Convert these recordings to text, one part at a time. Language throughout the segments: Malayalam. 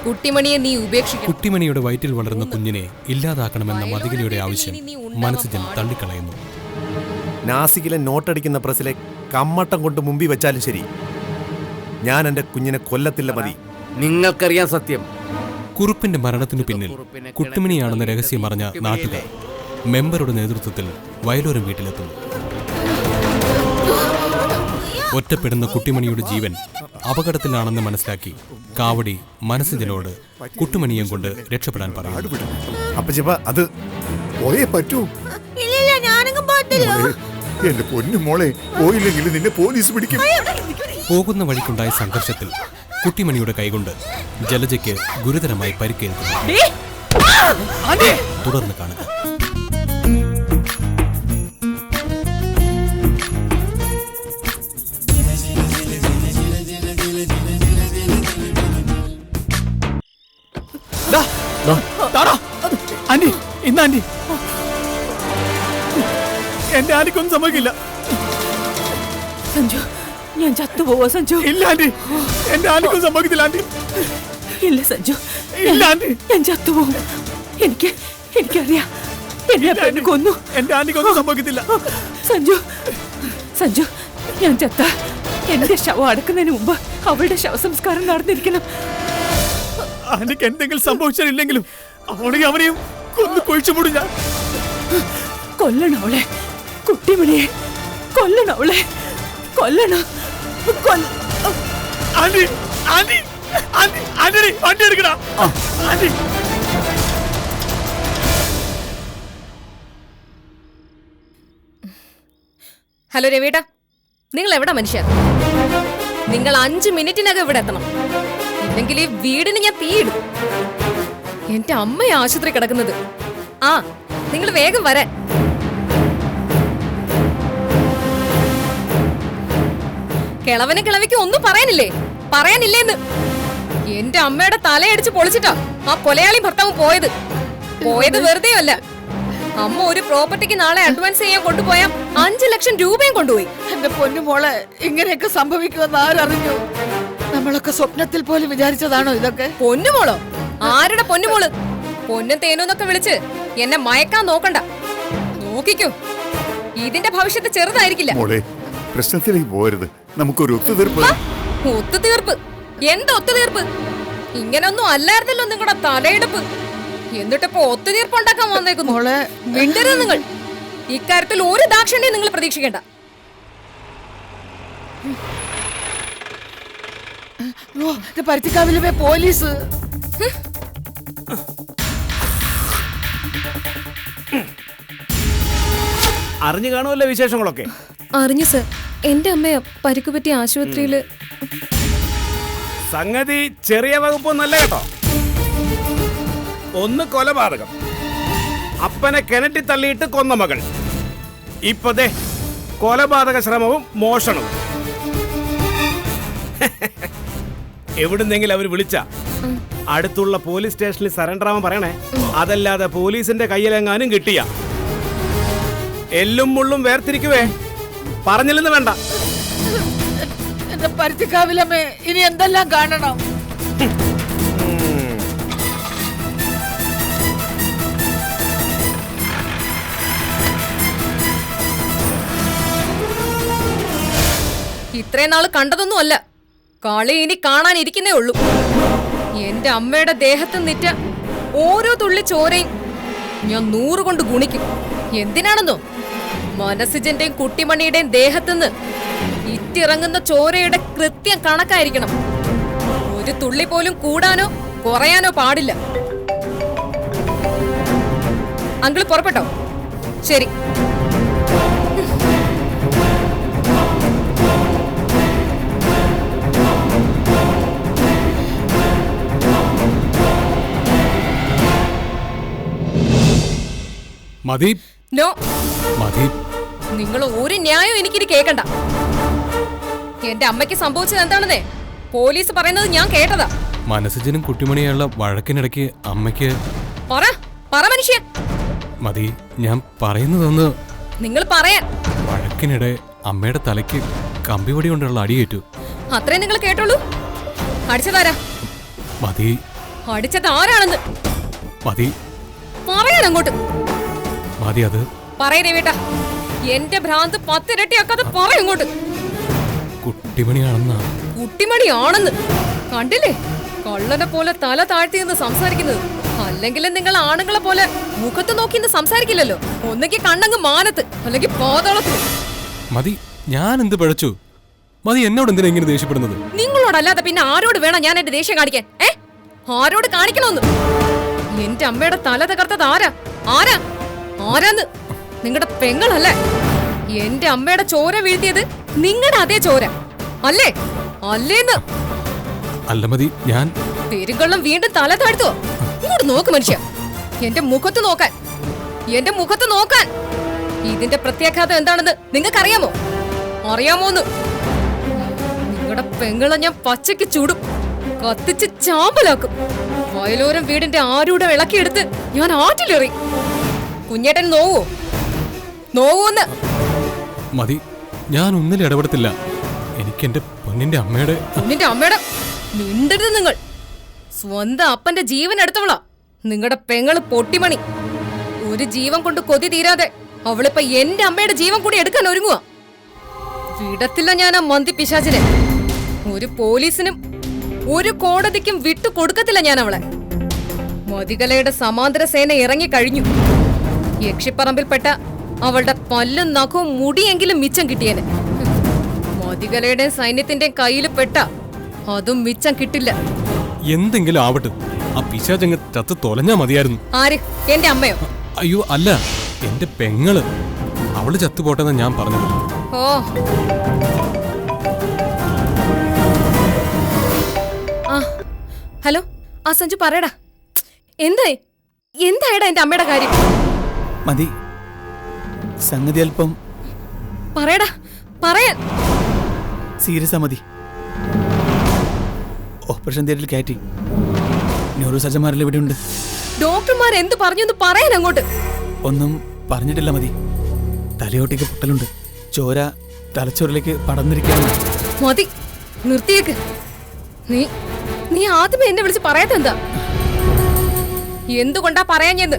കുട്ടിമണിയെ നീ ഉപേക്ഷിക്കണം. കുട്ടിമണിയുടെ വയറ്റിൽ വളർന്ന കുഞ്ഞിനെ ഇല്ലാതാക്കണമെന്ന മതികനിയുടെ ആവശ്യം മനസ്സിജൻ തള്ളിക്കളയുന്നു. നാസിക്കിലെ നോട്ടടിക്കുന്ന പ്രസിലെ കമ്മട്ടം കൊണ്ട് മുമ്പിൽ വെച്ചാലും ശരി, ഞാൻ എന്റെ കുഞ്ഞിനെ കൊല്ലത്തില്ല. മതി. നിങ്ങൾക്കറിയാം സത്യം. കുറുപ്പിന്റെ മരണത്തിനു പിന്നിൽ കുട്ടിമണിയാണെന്ന രഹസ്യം അറിഞ്ഞ നാട്ടുകാർ മെമ്പറുടെ നേതൃത്വത്തിൽ വയലോരം വീട്ടിലെത്തുന്നു. ഒറ്റപ്പെടുന്ന കുട്ടിമണിയുടെ ജീവൻ അപകടത്തിലാണെന്ന് മനസ്സിലാക്കി കാവടി മനസ്സിജനോട് കുട്ടിമണിയും കൊണ്ട് രക്ഷപ്പെടാൻ പറയുന്നു. അത് പോയേ പറ്റൂ. എന്റെ പൊന്നു മോളെ, പോയില്ലെങ്കിൽ നിന്നെ പോലീസ് പിടിക്കും. പോകുന്ന വഴിക്കുണ്ടായ സംഘർഷത്തിൽ കുട്ടിമണിയുടെ കൈകൊണ്ട് ജലജയ്ക്ക് ഗുരുതരമായി പരിക്കേൽക്കുന്നു. തുടർന്ന് കാണുക. ആന്റി, ഇന്ന് ആന്റി എന്റെ ആന്റിക്കൊന്നും സംഭവിക്കില്ല. സഞ്ജു, ഞാൻ ചത്തുപോവോ സഞ്ജു? ഇല്ല ആന്റി, എന്റെ ആന്റിക്കൊന്നും സംഭവിക്കത്തില്ല ആന്റി. ഇല്ല സഞ്ജു, ഇല്ല ആന്റി, ഞാൻ ചത്തുപോകും. എനിക്കറിയാം, എന്നെ കൊന്നു. എന്റെ ആന്റിക്കൊന്നും സംഭവിക്കത്തില്ല. സഞ്ജു, സഞ്ജു, ഞാൻ ചത്ത എന്റെ ശവം അടക്കുന്നതിന് മുമ്പ് അവളുടെ ശവസംസ്കാരം നടന്നിരിക്കണം. ആന്റിക്ക് എന്തെങ്കിലും സംഭവിച്ചില്ലെങ്കിലും അവണെങ്കിൽ അവനെയും കൊന്നു കൊഴിച്ചുമൂടും ഞാൻ. കൊല്ലണം അവളെ, കുട്ടിമണിയെ കൊല്ലണം അവളെ, കൊല്ലണം. ആന്റി, ആന്റി, ആന്റി, ആന്റി, വണ്ടി എടുക്കടാ ആന്റി. ഹലോ രവിയേട്ടാ, നിങ്ങൾ എവിടെ മനുഷ്യ? നിങ്ങൾ 5 മിനിറ്റിനകം ഇവിടെ എത്തണം, ഇല്ലെങ്കിൽ ഈ വീടിന് ഞാൻ തീയിടും. എന്റെ അമ്മയെ ആശുപത്രി കിടക്കുന്നത്. ആ, നിങ്ങൾ വേഗം വരാൻ. കിളവനെ കിളവിക്ക് ഒന്നും പറയാനില്ലേ? പറയാനില്ലേന്ന്. എന്റെ അമ്മയുടെ തലയടിച്ച് പൊളിച്ചിട്ടാ ആ കൊലയാളി ഭർത്താവ് പോയത് വെറുതെ അല്ല. അമ്മ ഒരു പ്രോപ്പർട്ടിക്ക് നാളെ അഡ്വാൻസ് ചെയ്യാൻ കൊണ്ടുപോയ 5 ലക്ഷം രൂപയും കൊണ്ടുപോയി. എന്റെ പൊന്നുമോളെ, ഇങ്ങനെയൊക്കെ സംഭവിക്കുമെന്ന് ആരറിഞ്ഞു? നമ്മളൊക്കെ സ്വപ്നത്തിൽ പോലും വിചാരിച്ചതാണോ ഇതൊക്കെ? പൊന്നുമോളോ? ആരുടെ പൊന്നുമോള്? പൊന്നും തേനൂന്നൊക്കെ വിളിച്ച് എന്നെ മയക്കാൻ നോക്കണ്ട. നോക്കിക്കോ, ഇതിന്റെ ഭവിഷ്യത്ത് ചെറുതായിരിക്കില്ല. മോളെ, പ്രശ്നത്തിലേക്ക് പോകരുത്. നമുക്കൊരു ഒത്തുതീർപ്പ്. ഒത്തുതീർപ്പ്? എന്താ ഒത്തുതീർപ്പ്? ഇങ്ങനൊന്നും അല്ലായിരുന്നല്ലോ നിങ്ങളുടെ തലയെടുപ്പ്. എന്നിട്ടിപ്പോ ഒത്തുതീർപ്പ് ഉണ്ടാക്കാൻ വന്നേക്കുന്നു. മോളെ, മിണ്ടരുത് നിങ്ങൾ. ഇക്കാര്യത്തിൽ ഒരു ദാക്ഷിണ്യം നിങ്ങൾ പ്രതീക്ഷിക്കേണ്ട. പരുത്തിക്കാവിലെ പോലീസ്. അറിഞ്ഞു കാണുമല്ലോ വിശേഷങ്ങളൊക്കെ. അറിഞ്ഞു സർ. എന്റെ അമ്മയെ പരിക്ക് പറ്റിയ ആശുപത്രിയില്. സംഗതി ചെറിയ വകുപ്പൊന്നല്ല കേട്ടോ. ഒന്ന് കൊലപാതകം, അപ്പനെ കിണറ്റി തള്ളിയിട്ട് കൊന്ന മകൾ. ഇപ്പതേ കൊലപാതക ശ്രമവും മോഷണവും. എവിടുന്നെങ്കിലും അവർ വിളിച്ച അടുത്തുള്ള പോലീസ് സ്റ്റേഷനിൽ സറണ്ടർ ആവാൻ പറയണേ. അതല്ലാതെ പോലീസിന്റെ കയ്യിലെങ്ങാനും കിട്ടിയ എല്ലും മുള്ളും വേർതിരിക്കുവേ. പറഞ്ഞില്ലെന്ന് വേണ്ട. എന്റെ പരുത്തിക്കാവിലമ്മേ, ഇനി എന്തെല്ലാം കാണണം? ഇത്രയും നാള് കണ്ടതൊന്നും അല്ല, കളി ഇനി കാണാനിരിക്കുന്നേ ഉള്ളൂ. എന്റെ അമ്മയുടെ ദേഹത്ത് നിറ്റ ഓരോ തുള്ളി ചോരയും ഞാൻ 100 കൊണ്ട് ഗുണിക്കും. എന്തിനാണെന്നോ? മനസ്സിജന്റെയും കുട്ടിമണിയുടെയും ദേഹത്തുനിന്ന് ഇറ്റിറങ്ങുന്ന ചോരയുടെ കൃത്യം കണക്കായിരിക്കണം. ഒരു തുള്ളി പോലും കൂടാനോ കുറയാനോ പാടില്ല. അങ്കിള് പുറപ്പെട്ടോ? ശരി. മതി. നോ, മതി. നിങ്ങൾ ഒരു ന്യായം എനിക്കിത് കേൾക്കണ്ട. എന്റെ അമ്മയ്ക്ക് സംഭവിച്ചത് എന്താണെന്നേ പോലീസ് പറയുന്നത് ഞാൻ കേട്ടതാ. മനസ്സിജനും കുട്ടിമണിയുള്ള വഴക്കിനിടയ്ക്ക് അമ്മയ്ക്ക് പറ മനുഷ്യ. മതി, ഞാൻ പറയുന്നതൊന്ന്. നിങ്ങൾ പറയാൻ. വഴക്കിനിടെ അമ്മയുടെ തലയ്ക്ക് കമ്പിവടി കൊണ്ടുള്ള അടിയേറ്റു. അത്രയും നിങ്ങൾ കേട്ടോളൂ. അടിച്ചതാരാ? മതി, അടിച്ചത് ആരാണെന്ന് മതി പറയാൻ അങ്ങോട്ട്. മതി, അത് പറയ രവിയേട്ടാ, എന്റെ ഭ്രാന്ത് 10 ഇരട്ടിയാക്കാതെ പറയും ഇങ്ങോട്ട്. കുട്ടിമണിയാണെന്നാ. കുട്ടിമണിയാണെന്ന് കണ്ടില്ലേ? കള്ളനെ പോലെ തല താഴ്ത്തി നിന്ന് സംസാരിക്കുന്നത്. അല്ലെങ്കിൽ നിങ്ങൾ ആണുങ്ങളെ പോലെ മുഖത്ത് നോക്കി നിന്ന് സംസാരിക്കില്ലല്ലോ. ഒന്നെങ്കിൽ കണ്ണങ്ങ് മാനത്ത്, അല്ലെങ്കിൽ പാതാളത്തിൽ. മതി, ഞാൻ എന്ത് പഴച്ചു? മതി, എന്നോട് എന്തിനാ ഇങ്ങനെ ദേഷ്യപ്പെടുന്നത്? നിങ്ങളോടല്ലാതെ പിന്നെ ആരോട് വേണം ഞാൻ എന്റെ ദേഷ്യം കാണിക്കാൻ? ആരോട് കാണിക്കണമെന്ന്? എന്റെ അമ്മയുടെ തല തകർത്തത് ആരാ? ആരാ? ആരാന്ന്? നിങ്ങളുടെ പെങ്ങളല്ലേ? എന്റെ അമ്മയുടെ ചോര വീഴ്ത്തിയത് നിങ്ങളുടെ അതേ ചോര അല്ലേ? അല്ലേന്ന്? അല്ല മതി, ഞാൻ പെരുങ്കള്ളം വീണ്ടും തല താഴ്ത്തുവോ? ഇങ്ങോട്ട് നോക്ക് മനുഷ്യ, എന്റെ മുഖത്ത് നോക്കാൻ, എന്റെ മുഖത്ത് നോക്കാൻ. ഇതിന്റെ പ്രത്യാഘാതം എന്താണെന്ന് നിങ്ങൾക്കറിയാമോ? അറിയാമോന്ന്? നിങ്ങളുടെ പെങ്ങളെ ഞാൻ പച്ചയ്ക്ക് ചൂടും, കത്തിച്ച് ചാമ്പലാക്കും. വയലോരം വീടിന്റെ ആരൂടെ വിളക്കിയെടുത്ത് ഞാൻ ആറ്റിലെറി. കുഞ്ഞേട്ടൻ നോവോ? നോവൂന്ന്? മതി, ഞാൻ ഒന്നിലും ഇടപെടത്തില്ല. എനിക്ക് എന്റെ പൊന്നിന്റെ അമ്മയുടെ നിന്റെ അമ്മയുടെ മിണ്ടരുത് നിങ്ങൾ. സ്വന്തം അപ്പന്റെ ജീവൻ എടുത്തവളാ നിങ്ങളുടെ പെങ്ങള് പൊട്ടിമണി. ഒരു ജീവൻ കൊണ്ട് കൊതി തീരാതെ അവളിപ്പോ എന്റെ അമ്മയുടെ ജീവൻ കൂടി എടുക്കാൻ ഒരുങ്ങുക. വിടത്തില്ല ഞാൻ ആ മന്തി പിശാചിനെ. ഒരു പോലീസിനും ഒരു കോടതിക്കും വിട്ടു കൊടുക്കത്തില്ല ഞാൻ അവളെ. മതികലയുടെ സമാന്തര സേന ഇറങ്ങിക്കഴിഞ്ഞു. യക്ഷിപ്പറമ്പിൽപ്പെട്ട അവളുടെ പല്ലും നഖവും മുടിയെങ്കിലും മിച്ചം കിട്ടിയേനെ. മതികലയുടെ സൈന്യത്തിന്റെ കയ്യിൽ പെട്ട അതും മിച്ചം കിട്ടില്ല. എന്തെങ്കിലും ആവട്ടെ, ആ പിശാചങ്ങ് ചത്ത് തൊലഞ്ഞാ മതിയായിരുന്നു. ആര്? എന്റെ അമ്മയോ? അയ്യോ അല്ല, എന്റെ പെങ്ങള്. അവള് ചത്തുപോട്ടെന്നാ ഞാൻ പറഞ്ഞത്. ഓ, ആ ഹലോ, ആ സഞ്ജു പറയടാ. എന്തായി? എന്തായടാ എന്റെ അമ്മയുടെ കാര്യം? മതി, സംഗതി അല്പം പറയടാ, പറയാൻ. സീരിയസാ മതി. ഓപ്പറേഷൻ തിയേറ്ററിൽ കയറ്റി. ന്യൂറോ സർജന്മാരെല്ലാം ഇവിടെ ഉണ്ട്. ഡോക്ടർമാർ എന്ത് പറഞ്ഞു എന്ന് പറയാൻ അങ്ങോട്ട്. ഒന്നും പറഞ്ഞിട്ടില്ല മതി. തലയോട്ടേക്ക് പൊട്ടലുണ്ട്. ചോര തലച്ചോറിലേക്ക് പടർന്നിരിക്കുകയാണ്. മതി, നിർത്തിയേക്ക്. നീ നീ ആദ്യമേ എന്നെ വിളിച്ച് പറയാത്തെന്താ? എന്തുകൊണ്ടാ പറയാൻ ചെന്ന്?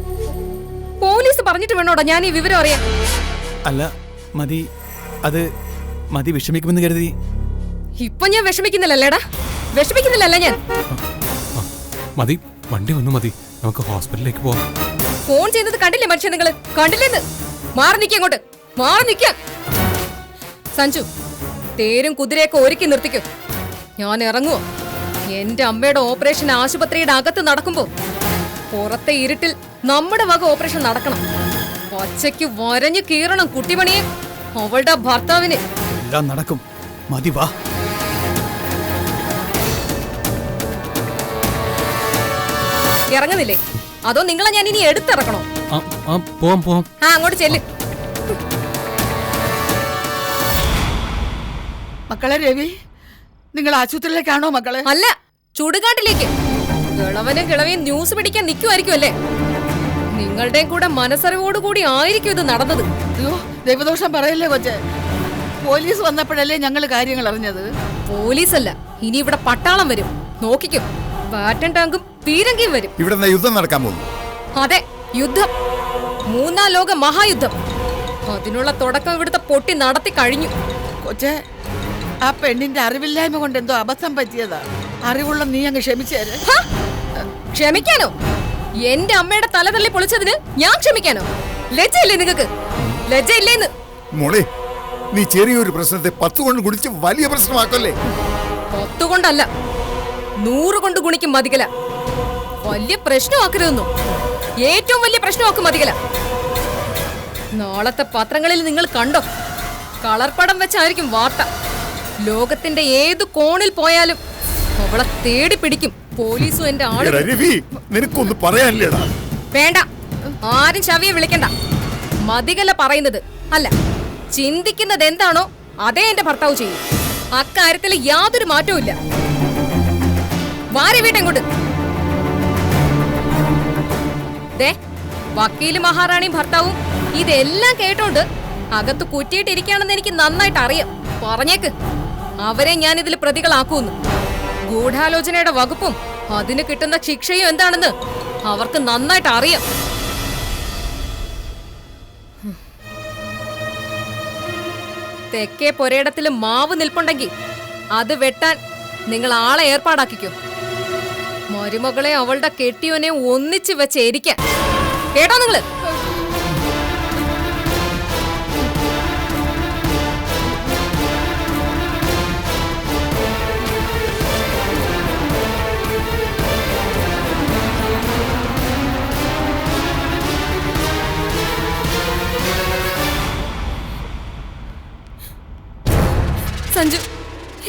പോലീസ് പറഞ്ഞിട്ട് വേണോടാ ഞാൻ ഈ വിവരം അറിയാൻ? അല്ല മതി, അത് മതി വിഷമിക്കുമെന്ന് കരുതി. ഇപ്പൊ ഞാൻ വിഷമിക്കുന്നില്ലല്ലേടാ? വിഷമിക്കുന്നില്ലല്ലേ ഞാൻ? മതി, വണ്ടി വന്നു. മതി, നമുക്ക് ഹോസ്പിറ്റലിലേക്ക് പോവാം. ഫോൺ ചെയ്യുന്നത് കണ്ടില്ലേ മനുഷ്യ? നിങ്ങള് കണ്ടില്ലെന്ന്? മാറി നിൽക്കുക അങ്ങോട്ട്, മാറി നിൽക്കുക. സഞ്ജു, തേരും കുതിരയൊക്കെ ഒരുക്കി നിർത്തിക്കോ. ഞാൻ ഇറങ്ങുവോ? എന്റെ അമ്മയുടെ ഓപ്പറേഷൻ ആശുപത്രിയുടെ അകത്ത് നടക്കുമ്പോ പുറത്തെ ഇരുട്ടിൽ നമ്മുടെ വക ഓപ്പറേഷൻ നടക്കണം. പച്ചയ്ക്ക് വരഞ്ഞു കീറണം കുട്ടിമണിയെ, അവളുടെ ഭർത്താവിന്. എല്ലാം നടക്കും. മതി, വാ. ഇറങ്ങുന്നില്ലേ? അതോ നിങ്ങളെ ഞാൻ ഇനി എടുത്തിറക്കണോ? പോവാം പോവാം. ആ, അങ്ങോട്ട് ചെല്ല്. മക്കളെ രവി, നിങ്ങൾ ആശുപത്രിയിലേക്കാണോ മക്കളെ? അല്ല, ചുടുകാട്ടിലേക്ക്. കിളവനും കിളവയും ന്യൂസ് പിടിക്കാൻ നിൽക്കുമായിരിക്കും അല്ലേ? നിങ്ങളുടെയും കൂടെ മനസ്സറിവോടുകൂടി ആയിരിക്കും ഇത് നടന്നത്. അയ്യോ, ദൈവദോഷം പറയല്ലേ കൊച്ചെ. പോലീസ് വന്നപ്പോഴല്ലേ ഞങ്ങൾ കാര്യങ്ങൾ അറിഞ്ഞത്. പോലീസല്ല, ഇനി ഇവിടെ പട്ടാളം വരും. നോക്കിക്കും, ബാറ്റൻ ടാങ്കും പീരങ്കിയും വരും. ഇവിടെ യുദ്ധം നടക്കാൻ പോകുന്നു. അതെ, യുദ്ധം. 3ാം ലോക മഹായുദ്ധം. അതിനുള്ള തുടക്കം ഇവിടുത്തെ പൊട്ടി നടത്തി കഴിഞ്ഞു. കൊച്ചെ, ആ പെണ്ണിന്റെ അറിവില്ലായ്മ കൊണ്ട് എന്തോ അബദ്ധം പറ്റിയതാ. അറിവുള്ള നീ അങ്ങ് ക്ഷമിച്ചേരെ. ഹ! ക്ഷമിക്കാനോ? എന്റെ അമ്മയുടെ തല തള്ളി പൊളിച്ചതിന് ഞാൻ ക്ഷമിക്കാനോ? ലജ്ജയില്ലേ നിങ്ങൾക്ക്? ലജ്ജയില്ലേന്ന്? മോളെ, നീ ചെറിയൊരു പ്രശ്നത്തെ 10 കൊണ്ട് ഗുണിച്ച് വലിയ പ്രശ്നമാക്കല്ലേ. 10 കൊണ്ടല്ല, 100 കൊണ്ട് ഗുണിക്കും മതികല. വലിയ പ്രശ്നമാക്കരുതെന്നോ? ഏറ്റവും വലിയ പ്രശ്നമാക്കും മതികല. നാളത്തെ പത്രങ്ങളിൽ നിങ്ങൾ കണ്ടോ? കളർപ്പടം വെച്ചായിരിക്കും വാർത്ത. ലോകത്തിന്റെ ഏതു കോണിൽ പോയാലും അവളെ തേടി പിടിക്കും പോലീസും എന്റെ ആളും. രവി, നിനക്കൊന്ന് പറയാനില്ലേടാ? വേണ്ട, ആരും ശവിയെ വിളിക്കണ്ട. മതികല പറയുന്നത് അല്ല, ചിന്തിക്കുന്നത് എന്താണോ അതേ എന്റെ ഭർത്താവ് ചെയ്യും. അക്കാര്യത്തിൽ യാതൊരു മാറ്റവും ഇല്ല. വാരി വീട്ടെങ്ങോട്ട്. ദേ, വക്കീല് മഹാറാണിയും ഭർത്താവും ഇതെല്ലാം കേട്ടോണ്ട് അകത്ത് കുറ്റിയിട്ടിരിക്കുകയാണെന്ന് എനിക്ക് നന്നായിട്ട് അറിയാം. പറഞ്ഞേക്ക്, അവരെ ഞാൻ ഇതിൽ പ്രതികളാക്കൂന്ന്. ഗൂഢാലോചനയുടെ വകുപ്പും അതിന് കിട്ടുന്ന ശിക്ഷയും എന്താണെന്ന് അവർക്ക് നന്നായിട്ട് അറിയാം. തെക്കേ പൊരയിടത്തിൽ മാവ് നിൽപ്പുണ്ടെങ്കിൽ അത് വെട്ടാൻ നിങ്ങൾ ആളെ ഏർപ്പാടാക്കിക്കോ. മരുമകളെ അവളുടെ കെട്ടിയോനെ ഒന്നിച്ച് വെച്ച് എരിക്കാൻ. കേട്ടോ നിങ്ങള്? സഞ്ജു,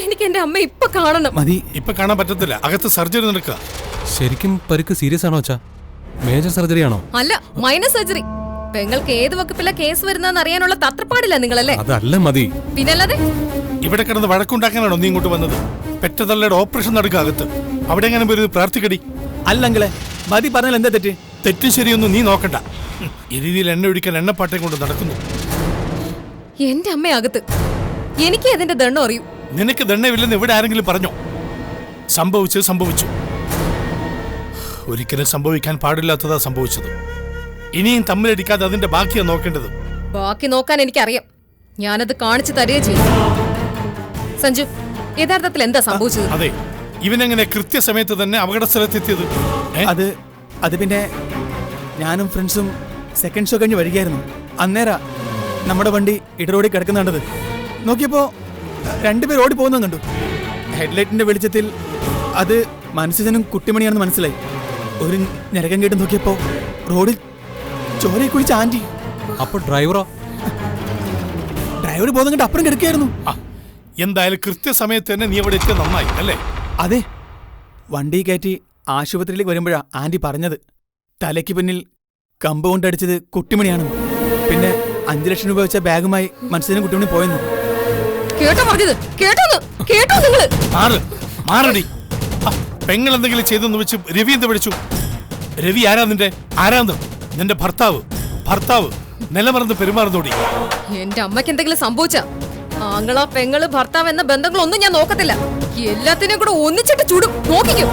എനിക്ക് എന്റെ അമ്മ ഇപ്പൊ കാണണം. മതി, ഇപ്പൊ കാണാൻ പറ്റത്തില്ല. അകത്ത് സർജറി നടക്കുക. ശരിക്കും പരിക്ക് സീരിയസ് ആണോ അച്ഛാ? മേജർ സർജറി ആണോ? അല്ല, മൈനർ സർജറി. പെങ്ങൾക്ക് ഏത് വകുപ്പിലെ കേസ് വരുന്നതെന്ന് അറിയാനുള്ള തത്രപ്പാടില്ല നിങ്ങളല്ലേ? അതല്ല മതി. പിന്നല്ലാതെ ഇവിടെ കിടന്ന് വഴക്കുണ്ടാക്കാനാണോ നീ ഇങ്ങോട്ട് വന്നത്? പെറ്റതള്ളയുടെ ഓപ്പറേഷൻ നടക്കുക അകത്ത്. അവിടെ എങ്ങനെ ഒരു പ്രാർത്ഥിക്കടി. അല്ലെങ്കിലേ മതി പറഞ്ഞാൽ എന്താ തെറ്റ്? തെറ്റും ശരിയൊന്നും നീ നോക്കണ്ട. ഈ രീതിയിൽ എണ്ണ ഒഴിക്കാൻ എണ്ണപ്പാട്ടയും കൊണ്ട് നടക്കുന്നു. എന്റെ അമ്മയകത്ത്. എനിക്ക് അതിന്റെ ദണ്ണം അറിയൂ. നിനക്ക് ദണ്ണമില്ലെന്ന് ഇവിടെ ആരെങ്കിലും പറഞ്ഞോ? സംഭവിച്ചു. ഒരിക്കലും സംഭവിക്കാൻ പാടില്ലാത്തതാ സംഭവിച്ചത്. ഇനിയും തമ്മിലടിക്കാതെ അതിന്റെ ബാക്കിയാ നോക്കേണ്ടത്. ബാക്കി നോക്കാൻ എനിക്കറിയാം. ഞാനത് കാണിച്ചു തരുകയും ചെയ്യും. സഞ്ജു, യഥാർത്ഥത്തിൽ എന്താ സംഭവിച്ചത്? അതെ, ഇവനെങ്ങനെ കൃത്യസമയത്ത് തന്നെ അപകട സ്ഥലത്തെത്തിയത്? അത് പിന്നെ ഞാനും ഫ്രണ്ട്സും സെക്കൻഡ് ഷോ കഴിഞ്ഞ് വരികയായിരുന്നു. അന്നേരാ നമ്മുടെ വണ്ടി ഇടറോടി കിടക്കുന്ന കണ്ടത്. നോക്കിയപ്പോ രണ്ടുപേർ ഓടി പോകുന്നത് കണ്ടു. ഹെഡ്ലൈറ്റിന്റെ വെളിച്ചത്തിൽ അത് മനസ്സിനും കുട്ടിമണിയാണെന്ന് മനസ്സിലായി. ഒരു ഞരകം കേട്ട് നോക്കിയപ്പോ റോഡിൽ ചോരയെ കുളിച്ച ആന്റി. അപ്പൊ ഡ്രൈവർ ബോധം കണ്ട് അപ്പുറം കിടക്കുകയായിരുന്നു. എന്തായാലും കൃത്യസമയത്ത് തന്നെ നീ അവിടെ എത്തിയത് നന്നായി അല്ലേ? അതെ, വണ്ടി കയറ്റി ആശുപത്രിയിലേക്ക് വരുമ്പോഴാ ആന്റി പറഞ്ഞത് തലയ്ക്ക് പിന്നിൽ കമ്പ് കൊണ്ടടിച്ചത് കുട്ടിമണിയാണെന്ന്. പിന്നെ 5 ലക്ഷം രൂപ വെച്ച ബാഗുമായി മനസ്സിനും കുട്ടിമണി പോയെന്നു. കേട്ടോ പറഞ്ഞത്? കേട്ടോ നിങ്ങള്? മാറടി. പെങ്ങൾ എന്തെങ്കിലും ചെയ്തെന്ന് വെച്ച് രവി എന്ത് വിളിച്ചു? രവി നിന്റെ ഭർത്താവ് നിലമറന്ന് പെരുമാറുന്നോടി. എന്റെ അമ്മയ്ക്ക് എന്തെങ്കിലും സംഭവിച്ച ആങ്ങളാ പെങ്ങള് ഭർത്താവ് എന്ന ബന്ധങ്ങളൊന്നും ഞാൻ നോക്കത്തില്ല. എല്ലാത്തിനും കൂടെ ഒന്നിച്ചിട്ട് ചൂടും. നോക്കിക്കോ.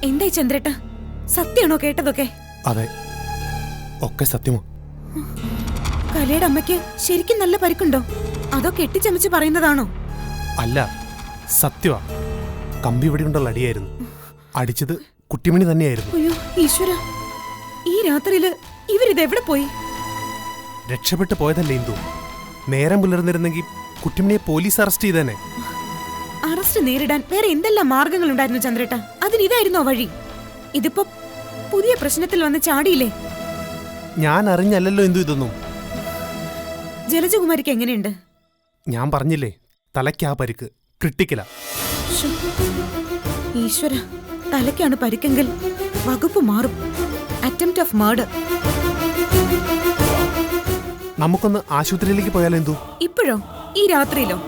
എന്തായി ചന്ദ്രേട്ട, സത്യമാണോ കേട്ടതൊക്കെ? അതെ, ഒക്കെ സത്യമോ? കലയുടെ അമ്മയ്ക്ക് ശരിക്കും നല്ല പരിക്കുണ്ടോ? അതോ കെട്ടിച്ചമച്ച് പറയുന്നതാണോ? അല്ല, സത്യമാ. കമ്പി ഇവിടെ കൊണ്ടുള്ള അടിയായിരുന്നു. അടിച്ചത് കുട്ടിമണി തന്നെയായിരുന്നു. അയ്യോ ഈശ്വര, ഈ രാത്രിയില് ഇവരിതെവിടെ പോയി? രക്ഷപ്പെട്ടു പോയതല്ലേ ഇന്ദു. നേരം പുലർന്നിരുന്നെങ്കിൽ കുട്ടിമണിയെ പോലീസ് അറസ്റ്റ് ചെയ്തേനെ. അറസ്റ്റ് നേരിടാൻ വേറെ എന്തെല്ലാം മാർഗങ്ങൾ ഉണ്ടായിരുന്നു ചന്ദ്രേട്ട? അതിനിതായിരുന്നോ വഴി? ഇതിപ്പോ പുതിയ പ്രശ്നത്തിൽ വന്ന് ചാടിയില്ലേ? ഞാൻ അറിഞ്ഞല്ലോ ഇന്ദു ഇതൊന്നും. ജലജകുമാരിക്ക് എങ്ങനെയുണ്ട്? ഞാൻ പറഞ്ഞില്ലേ, തലയ്ക്കാ പരിക്ക്, ക്രിട്ടിക്കലാ. ശ്ശോ, ഈശ്വര, തലയ്ക്കാണ് പരിക്കെങ്കിൽ വകുപ്പ് മാറും. Attempt of murder. നമുക്കൊന്ന് ആശുപത്രിയിലേക്ക് പോയാലോ ഇന്ദു? ഇപ്പോഴോ? ഈ രാത്രിയിലോ?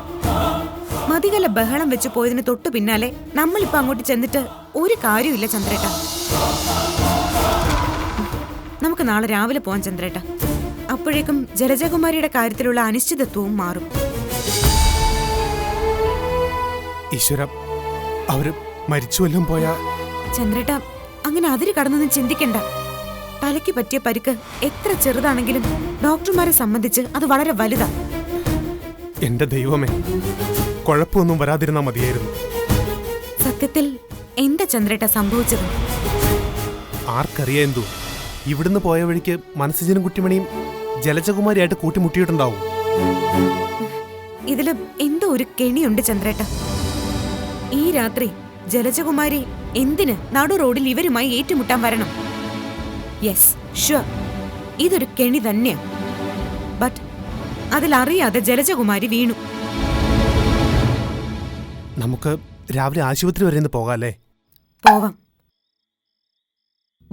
മതികല ബഹളം വെച്ച് പോയതിന് തൊട്ടു പിന്നാലെ നമ്മളിപ്പോ അങ്ങോട്ട് ചെന്നിട്ട് ഒരു കാര്യമില്ല ചന്ദ്രേട്ട. നമുക്ക് നാളെ രാവിലെ പോവാൻ ചന്ദ്രേട്ട. അപ്പോഴേക്കും ജലജകുമാരിയുടെ കാര്യത്തിലുള്ള അനിശ്ചിതത്വവും മാറും. ഈശ്വര, അവര് മരിച്ചുവല്ലും പോയാ? ചന്ദ്രേട്ട, അങ്ങനെ അതിര് കടന്നൊന്നും ചിന്തിക്കണ്ട. തലയ്ക്ക് പറ്റിയ പരിക്ക് എത്ര ചെറുതാണെങ്കിലും ഡോക്ടർമാരെ സംബന്ധിച്ച് അത് വളരെ വലുതാ. എന്റെ ദൈവമേ, കുഴപ്പമൊന്നും വരാതിരുന്നാ മതിയായിരുന്നു. സത്യത്തിൽ എന്താ ചന്ദ്രേട്ട സംഭവിച്ചത്? ആർക്കറിയാ എന്തു. ഇവിടുന്ന് പോയ വഴിക്ക് മനസ്സിനും കുട്ടിമണിയും ജലജകുമാരിയായിട്ട് കൂട്ടിമുട്ടിയിട്ടുണ്ടാവും. ഇതില് എന്തോ ഒരു കെണിയുണ്ട് ചന്ദ്രേട്ട. ഈ രാത്രി ജലജകുമാരി എന്തിന് നടു റോഡിൽ ഇവരുമായി ഏറ്റുമുട്ടാൻ വരണം? യെസ്, ഷുവർ, ഇതൊരു കെണി തന്നെയാ. ബട്ട് അതിലറിയാതെ ജലജകുമാരി വീണു. നമുക്ക് രാവിലെ ആശുപത്രി വരെ ഒന്ന് പോകാല്ലേ? പോവാം.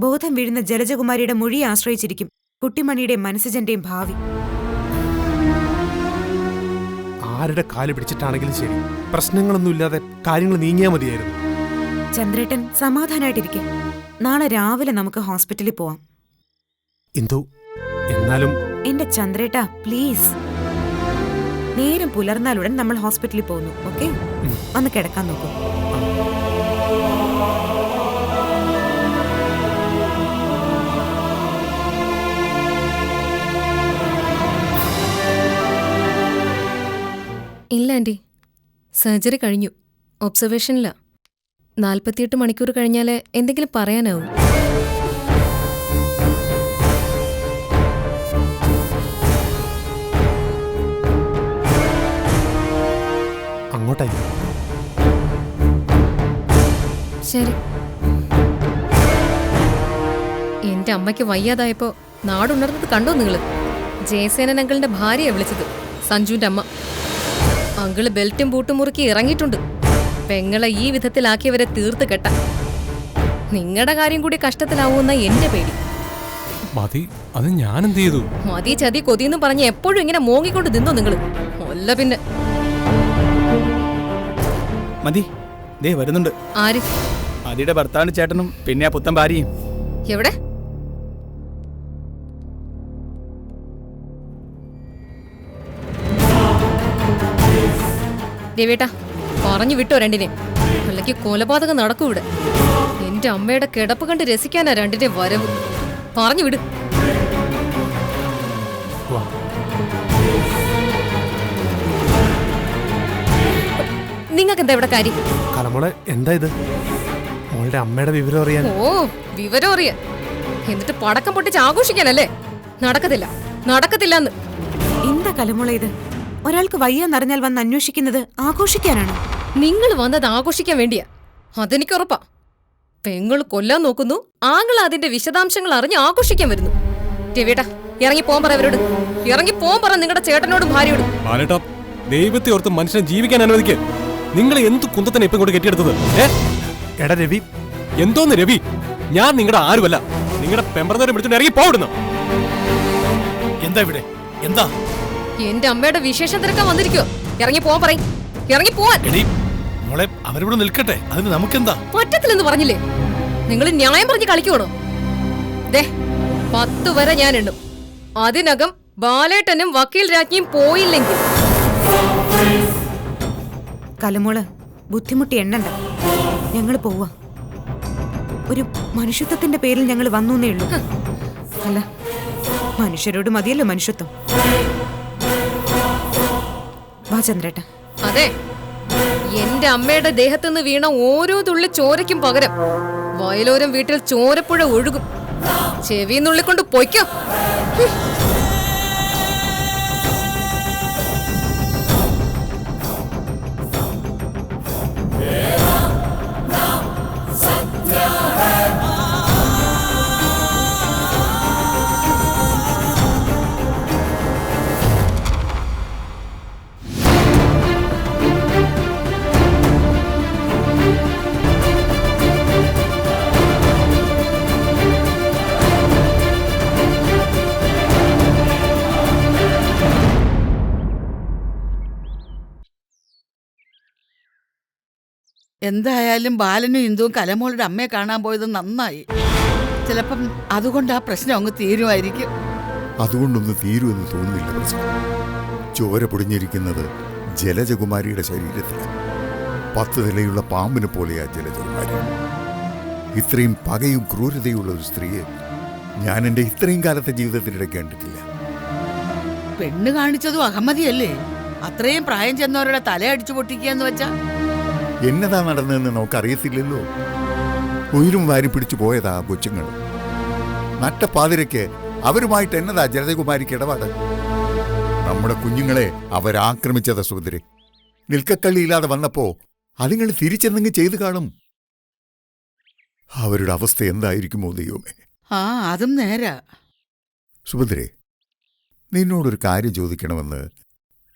ബോധം വീഴുന്ന ജലജകുമാരിയുടെ മൊഴിയെ ആശ്രയിച്ചിരിക്കും കുട്ടിമണിയുടെ മനസ്സജന്റെയും ഭാവി. ആരുടെ കാല് പിടിച്ചിട്ടാണെങ്കിലും ശരി, പ്രശ്നങ്ങളൊന്നും ഇല്ലാതെ കാര്യങ്ങൾ നീങ്ങിയാ മതിയായിരുന്നു. ചന്ദ്രേട്ടൻ സമാധാനായിട്ടിരിക്കെ. നാളെ രാവിലെ നമുക്ക് ഹോസ്പിറ്റലിൽ പോവാം. എന്തോ എന്നാലും എന്റെ ചന്ദ്രേട്ടാ പ്ലീസ്. നേരം പുലർന്നാലുടൻ നമ്മൾ ഹോസ്പിറ്റലിൽ പോകുന്നു. ഓക്കെ, വന്ന് കിടക്കാൻ നോക്കൂ. ഇല്ല ആൻറ്റി, സർജറി കഴിഞ്ഞു. ഒബ്സർവേഷനില്ല. 48 മണിക്കൂർ കഴിഞ്ഞാൽ എന്തെങ്കിലും പറയാനാവും. അങ്ങോട്ടായി. ശരി. എന്റെ അമ്മയ്ക്ക് വയ്യാതായപ്പോ നാടുണർന്നത് കണ്ടോ നിങ്ങള്? ജയസേനൻ അങ്കിളിന്റെ ഭാര്യയെ വിളിച്ചത്, സഞ്ജുവിന്റെ അമ്മ. അങ്കിള് ബെൽറ്റും ബൂട്ടും മുറുക്കി ഇറങ്ങിയിട്ടുണ്ട്. പെങ്ങളെ ഈ വിധത്തിലാക്കിയവരെ തീർത്ത് കെട്ട. നിങ്ങളുടെ കാര്യം കൂടി കഷ്ടത്തിലാവുമെന്ന എന്റെ പേടി. മതി, അത് ഞാൻ എന്ത് ചെയ്തു? മതി ചതി കൊതിയെന്നും പറഞ്ഞ് എപ്പോഴും ഇങ്ങനെ മോങ്ങിക്കൊണ്ട് നിന്നോ നിങ്ങള്? അല്ല പിന്നെ. മതി, ദേ വരുന്നുണ്ട്. ആര്? മതിയുടെ ഭർത്താവിന്റെ ചേട്ടനും പിന്നെ ആ പുത്തൻ ഭാര്യയും. എവിടെ? ദേവേട്ടാ, പറഞ്ഞു വിട്ടോ രണ്ടിനെ, അല്ലെങ്കിൽ കൊലപാതകം നടക്കും ഇവിടെ. എന്റെ അമ്മയുടെ കിടപ്പ് കണ്ട് രസിക്കാനാ രണ്ടിനെ വരവ്. പറഞ്ഞു വിട്. നിങ്ങൾക്ക് എന്താ ഇവിടെ കാര്യം? കലമോളെ, എന്താ ഇത്? മോളുടെ അമ്മയുടെ വിവരം അറിയാൻ. ഓ, വിവരം അറിയാൻ. എന്നിട്ട് പടക്കം പൊട്ടിച്ച് ആഘോഷിക്കാനല്ലേ? നടക്കത്തില്ല, നടക്കത്തില്ലെന്ന്. എന്താ കലമുള ഇത്? ഒരാൾക്ക് വയ്യാന്നറിഞ്ഞാൽ വന്ന് അന്വേഷിക്കുന്നത് ആഘോഷിക്കാനാണ്. നിങ്ങൾ വന്നത് ആഘോഷിക്കാൻ വേണ്ടിയാ, അതെനിക്കുറപ്പാ. പെങ്ങൾ കൊല്ലാൻ നോക്കുന്നു, ആങ്ങൾ അതിന്റെ വിശദാംശങ്ങൾ അറിഞ്ഞ് ആഘോഷിക്കാൻ വരുന്നു. രവിയേട്ടാ, ഇറങ്ങി പോകാൻ പറ അവരോട്. ഇറങ്ങി പോകാൻ പറ നിങ്ങളുടെ ചേട്ടനോടും ഭാര്യയോടും. ബാലേട്ടാ, ദൈവത്തെ ഓർത്ത് മനുഷ്യനെ ജീവിക്കാൻ അനുവദിക്ക്. നിങ്ങൾ എന്ത് കുന്തത്തിനെ ഇപ്പൊ ഇങ്ങോട്ട് കെട്ടിയെടുത്തത്? എടാ രവി. എന്തോന്ന് രവി? ഞാൻ നിങ്ങളുടെ ആരുമല്ല. നിങ്ങളുടെ പെമ്പറന്നവരെ വിളിച്ചിട്ട് ഇറങ്ങി പോവിടുന്നു. എന്താ ഇവിടെ? എന്താ? എന്റെ അമ്മയുടെ വിശേഷം തിരക്കാൻ വന്നിരിക്കോ? ഇറങ്ങി പോവാൻ പറയും. ഇറങ്ങി പോവാൻ. എടീ മോളെ, അവരിവിടെ നിൽക്കട്ടെ, അതിന് നമുക്കെന്താ? പറ്റത്തില്ലെന്ന് പറഞ്ഞില്ലേ? നിങ്ങൾ ന്യായം പറഞ്ഞ് കളിക്കുവാണോ? ദേ, 10 വരെ ഞാൻ എണ്ണും. അതിനകം ബാലേട്ടനും വക്കീൽ രാജ്ഞിയും പോയില്ലെങ്കിൽ. കലമോള് ബുദ്ധിമുട്ടി എണ്ണണ്ട, ഞങ്ങൾ പോവാ. ഒരു മനുഷ്യത്വത്തിന്റെ പേരിൽ ഞങ്ങൾ വന്നേ ഉള്ളൂ. അല്ല, മനുഷ്യരോട് മതിയല്ലോ മനുഷ്യത്വം. വാ ചന്ദ്രേട്ട. അതെ, എന്റെ അമ്മയുടെ ദേഹത്തുനിന്ന് വീണ ഓരോ തുള്ളി ചോരയ്ക്കും പകരം വയലോരം വീട്ടിൽ ചോരപ്പുഴ ഒഴുകും. ചെവിന്നുള്ളിക്കൊണ്ട് പൊയ്ക്കോ. എന്തായാലും ബാലനും ഇന്ദുവും കലമോളുടെ അമ്മയെ കാണാൻ പോയത് നന്നായി. ചിലപ്പം അതുകൊണ്ട് ആ പ്രശ്നം അങ്ങ് തീരുമായിരിക്കും. അതുകൊണ്ടൊന്നും തീരുമെന്ന് തോന്നുന്നില്ല പ്രശ്നം. ചോര പൊടിഞ്ഞിരിക്കുന്നത് ജലജകുമാരിയുടെ ശരീരത്തിലാണ്. 10 നിലയുള്ള പാമ്പിനെ പോലെയാ ജലജകുമാരി. ഇത്രയും പകയും ക്രൂരതയുള്ള ഒരു സ്ത്രീയെ ഞാൻ എൻ്റെ ഇത്രയും കാലത്തെ ജീവിതത്തിനിടെ കണ്ടിട്ടില്ല. പെണ്ണ് കാണിച്ചതും അഹമ്മതിയല്ലേ? അത്രയും പ്രായം ചെന്നവരുടെ തലയടിച്ചു പൊട്ടിക്കുക എന്ന് വെച്ചാ എന്നതാ നടന്നതെന്ന് നമുക്കറിയത്തില്ലല്ലോ. ഉയരും വാരി പിടിച്ചു പോയതാ കൊച്ചുങ്ങൾ. നട്ടപ്പാതിരയ്ക്ക് അവരുമായിട്ട് എന്നതാ ജലജകുമാരിക്ക് ഇടപാട്? നമ്മുടെ കുഞ്ഞുങ്ങളെ അവരാക്രമിച്ചതാ സുഭദ്രെ. നിൽക്കക്കള്ളിയില്ലാതെ വന്നപ്പോ അതുങ്ങൾ തിരിച്ചെന്തെങ്കിലും ചെയ്തു കാണും. അവരുടെ അവസ്ഥ എന്തായിരിക്കുമോ ദൈവമേ. ആ, അതും നേരാ. സുഭദ്രെ, നിന്നോടൊരു കാര്യം ചോദിക്കണമെന്ന്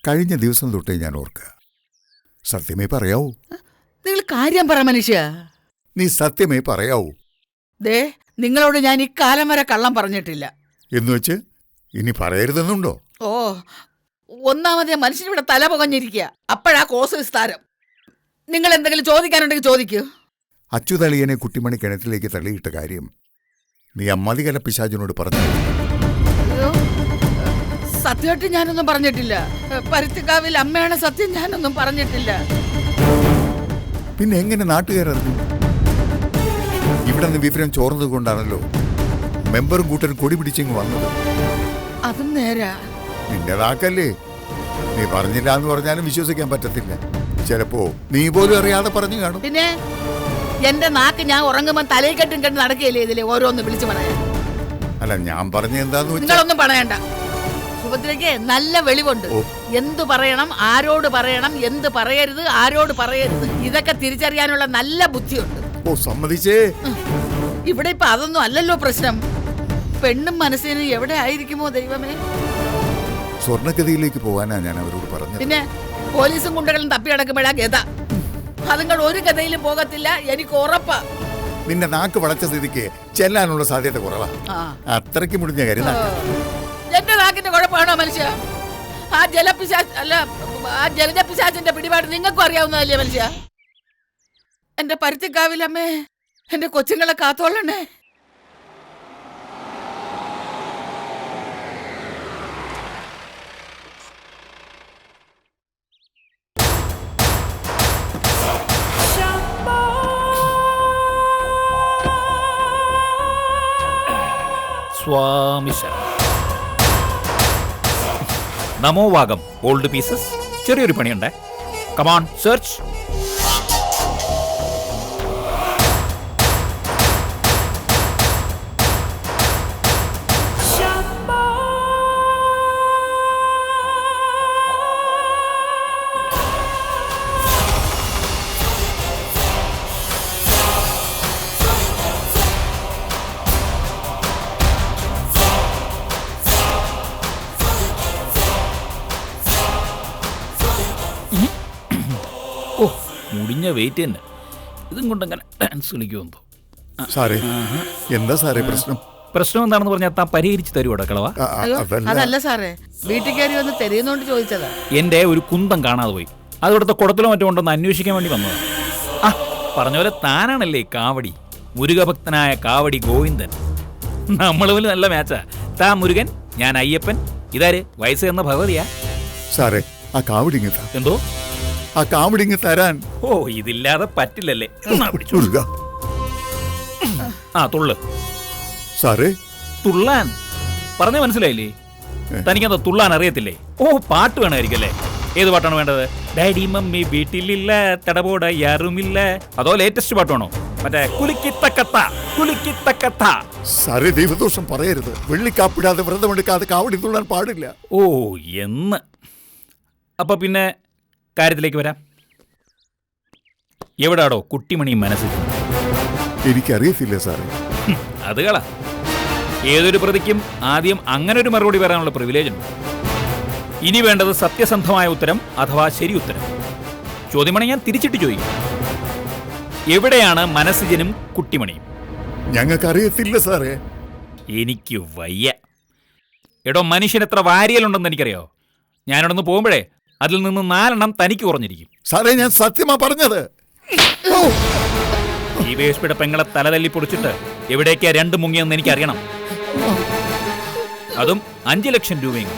കഴിഞ്ഞ ദിവസം തൊട്ടേ ഞാൻ ഓർക്കുക. സത്യമേ പറയാവൂ? നിങ്ങൾ കാര്യം പറ മനുഷ്യ. നീ സത്യമേ പറയാവൂ. ദേ, നിങ്ങളോട് ഞാൻ ഇക്കാലം വരെ കള്ളം പറഞ്ഞിട്ടില്ല. എന്നുവെച്ച് ഇനി പറയരുതെന്നുണ്ടോ? ഓ, ഒന്നാമതേ മനുഷ്യനിവിടെ തല പുകഞ്ഞിരിക്കുക. അപ്പോഴാ കോസ് വിസ്താരം. നിങ്ങൾ എന്തെങ്കിലും ചോദിക്കാനുണ്ടെങ്കിൽ ചോദിക്കൂ. അച്യുതളിയനെ കുട്ടിമണി കിണറ്റിലേക്ക് തള്ളിയിട്ട കാര്യം നീ അമ്മതികല പിശാചിനോട് പറഞ്ഞു? അയ്യോ, സത്യമായിട്ട് ഞാനൊന്നും പറഞ്ഞിട്ടില്ല. പരുത്തിക്കാവിൽ അമ്മയാണ് സത്യം, ഞാനൊന്നും പറഞ്ഞിട്ടില്ല. പിന്നെ എങ്ങനെ നാട്ടുകാരറിഞ്ഞു? ഇവിടെ നിന്ന് വിവരം ചോർന്നത് കൊണ്ടാണല്ലോ മെമ്പറും കൂട്ടരും കൊടി പിടിച്ചിങ്ങ് വന്നത്. അതും നേരാ. നിന്റേതാക്കല്ലേ. നീ പറഞ്ഞില്ല എന്ന് പറഞ്ഞാലും വിശ്വസിക്കാൻ പറ്റത്തില്ല. ചിലപ്പോ നീ പോലും അറിയാതെ പറഞ്ഞു കാണും. പിന്നെ എന്റെ നാക്ക് ഞാൻ ഉറങ്ങുമ്പോൾ തലയിൽ കെട്ടും കെട്ട് നടക്കുകയല്ലേ ഇതിലെ ഓരോന്ന് വിളിച്ചു പറയാൻ. അല്ല, ഞാൻ പറഞ്ഞ എന്താന്ന് വെച്ചാൽ നിങ്ങളൊന്നും പറയണ്ട. സുഭദ്രയ്ക്ക് നല്ല വെളിവുണ്ട്. എന്തു പറയണം, ആരോട് പറയണം, എന്ത് പറയരുത്, ആരോട് പറയരുത്, ഇതൊക്കെ തിരിച്ചറിയാനുള്ള നല്ല ബുദ്ധിയുണ്ട്. ഓ, സമ്മതിച്ചേ. ഇവിടെ ഇപ്പൊ അതൊന്നും അല്ലല്ലോ പ്രശ്നം. പെണ്ണും മനസ്സിന് എവിടെ ആയിരിക്കുമോ ദൈവമേ. സ്വർണ്ണഗതിയിലേക്ക് പോകാനാ ഞാൻ അവരോട് പറഞ്ഞത്. പിന്നെ പോലീസും ഗുണ്ടകളും തപ്പിയടക്കുമ്പോഴാ ഗത. അതുങ്ങൾ ഒരു ഗതയിലും പോകത്തില്ല, എനിക്ക് ഉറപ്പാ. നിന്റെ നാക്ക് വളച്ച സ്ഥിതിക്ക് ചെല്ലാനുള്ള സാധ്യത കുറവാ. അത്രയ്ക്ക് മുടിഞ്ഞ കാര്യം. എന്റെ നാക്കിന്റെ കുഴപ്പമാണോ മനുഷ്യ? ആ ജലജപിശാചിന്റെ പിടിപാട് നിങ്ങൾക്കും അറിയാവുന്നതല്ലേ മനുഷ്യ? എന്റെ പരുത്തിക്കാവിലമ്മേ, എന്റെ കൊച്ചുങ്ങളെ കാത്തോളണേ. സ്വാമി നമോവാകം. Old pieces. ചെറിയൊരു പണിയുണ്ടേ. Come on search. ഓ, മുടിഞ്ഞ വെയിറ്റ് തന്നെ. ഇതും കൊണ്ടങ്ങനെ ഡാൻസ് കളിക്കുമെന്തോ. സാറേ, എന്താ സാറേ പ്രശ്നം? പ്രശ്നം എന്താണെന്ന് പറഞ്ഞാൽ താൻ പരിഹരിച്ച് തരുവോടെ കളവാ? അതല്ല സാറേ, വീട്ടിൽ കയറി വന്ന് തെരയുന്നോണ്ട് ചോദിച്ചതാ. എന്റെ ഒരു കുന്തം കാണാതെ പോയി. അതിവിടുത്തെ കുടത്തിലോ മറ്റോ ഉണ്ടെന്ന് അന്വേഷിക്കാൻ വേണ്ടി വന്നതാണ്. ആ, പറഞ്ഞ പോലെ താനാണല്ലേ കാവടി, മുരുകഭക്തനായ കാവടി ഗോവിന്ദൻ. നമ്മൾ പോലും നല്ല മാച്ചാ. താൻ മുരുകൻ, ഞാൻ അയ്യപ്പൻ. ഇതാര്? വയസ്സ് എന്ന ഭഗവതിയാ. സാറേ, ആ കാവടിങ്ങ. എന്തോ? ആ കാവടിങ്ങ തരാൻ. ഓ, ഇതില്ലാതെ പറ്റില്ലല്ലേ. ആ, തുള്ളു സാറേ. തുള്ളാൻ പറഞ്ഞ മനസ്സിലായില്ലേ? തനിക്കെന്താ തുള്ളാൻ അറിയത്തില്ലേ? ഓ, പാട്ട് വേണമായിരിക്കും അല്ലേ? ഏത് പാട്ടാണ് വേണ്ടത്? ഡാഡി മമ്മി വീട്ടിലില്ല, തടപോട യാറുമില്ല, അതോ ലേറ്റസ്റ്റ് പാട്ട് വേണോ? മറ്റേ കുലുക്കിത്തക്കത്ത കുലുക്കിത്തക്കത്ത. സാറേ, ദൈവദോഷം പറയരുത്. വെള്ളിക്കാപ്പിടാതെ വ്രതമെടുക്കാതെ കാവടി തുള്ളാൻ പാടില്ല. ഓ, എന്ന്. അപ്പൊ പിന്നെ കാര്യത്തിലേക്ക് വരാം. എവിടാടോ കുട്ടിമണി മനസ്സിൽ? എനിക്കറിയത്തില്ല സാറേ. അത് കള. ഏതൊരു പ്രതിക്കും ആദ്യം അങ്ങനെ ഒരു മറുപടി വരാനുള്ള പ്രിവിലേജ് ഉണ്ട്. ഇനി വേണ്ടത് സത്യസന്ധമായ ഉത്തരം അഥവാ ശരി ഉത്തരം. ചോദ്യമണി ഞാൻ തിരിച്ചിട്ട് ചോദിക്കും. എവിടെയാണ് മനസ്സിജനും കുട്ടിമണിയും? ഞങ്ങൾക്കറിയത്തില്ല സാറേ. എനിക്ക് വയ്യ. എടോ, മനുഷ്യൻ എത്ര വാരിയലുണ്ടെന്ന് എനിക്കറിയോ? ഞാനിടന്ന് പോകുമ്പോഴേ അതിൽ നിന്ന് 4 എണ്ണം തനിക്ക് കുറഞ്ഞിരിക്കും. സാറേ, ഞാൻ സത്യമാ പറഞ്ഞത്. ഈ വേഷ്പിയുടെ പെങ്ങളെ തലതല്ലി പൊടിച്ചിട്ട് എവിടേക്കാ 2 മുങ്ങിയെന്ന് എനിക്കറിയണം. അതും 5 ലക്ഷം രൂപയും.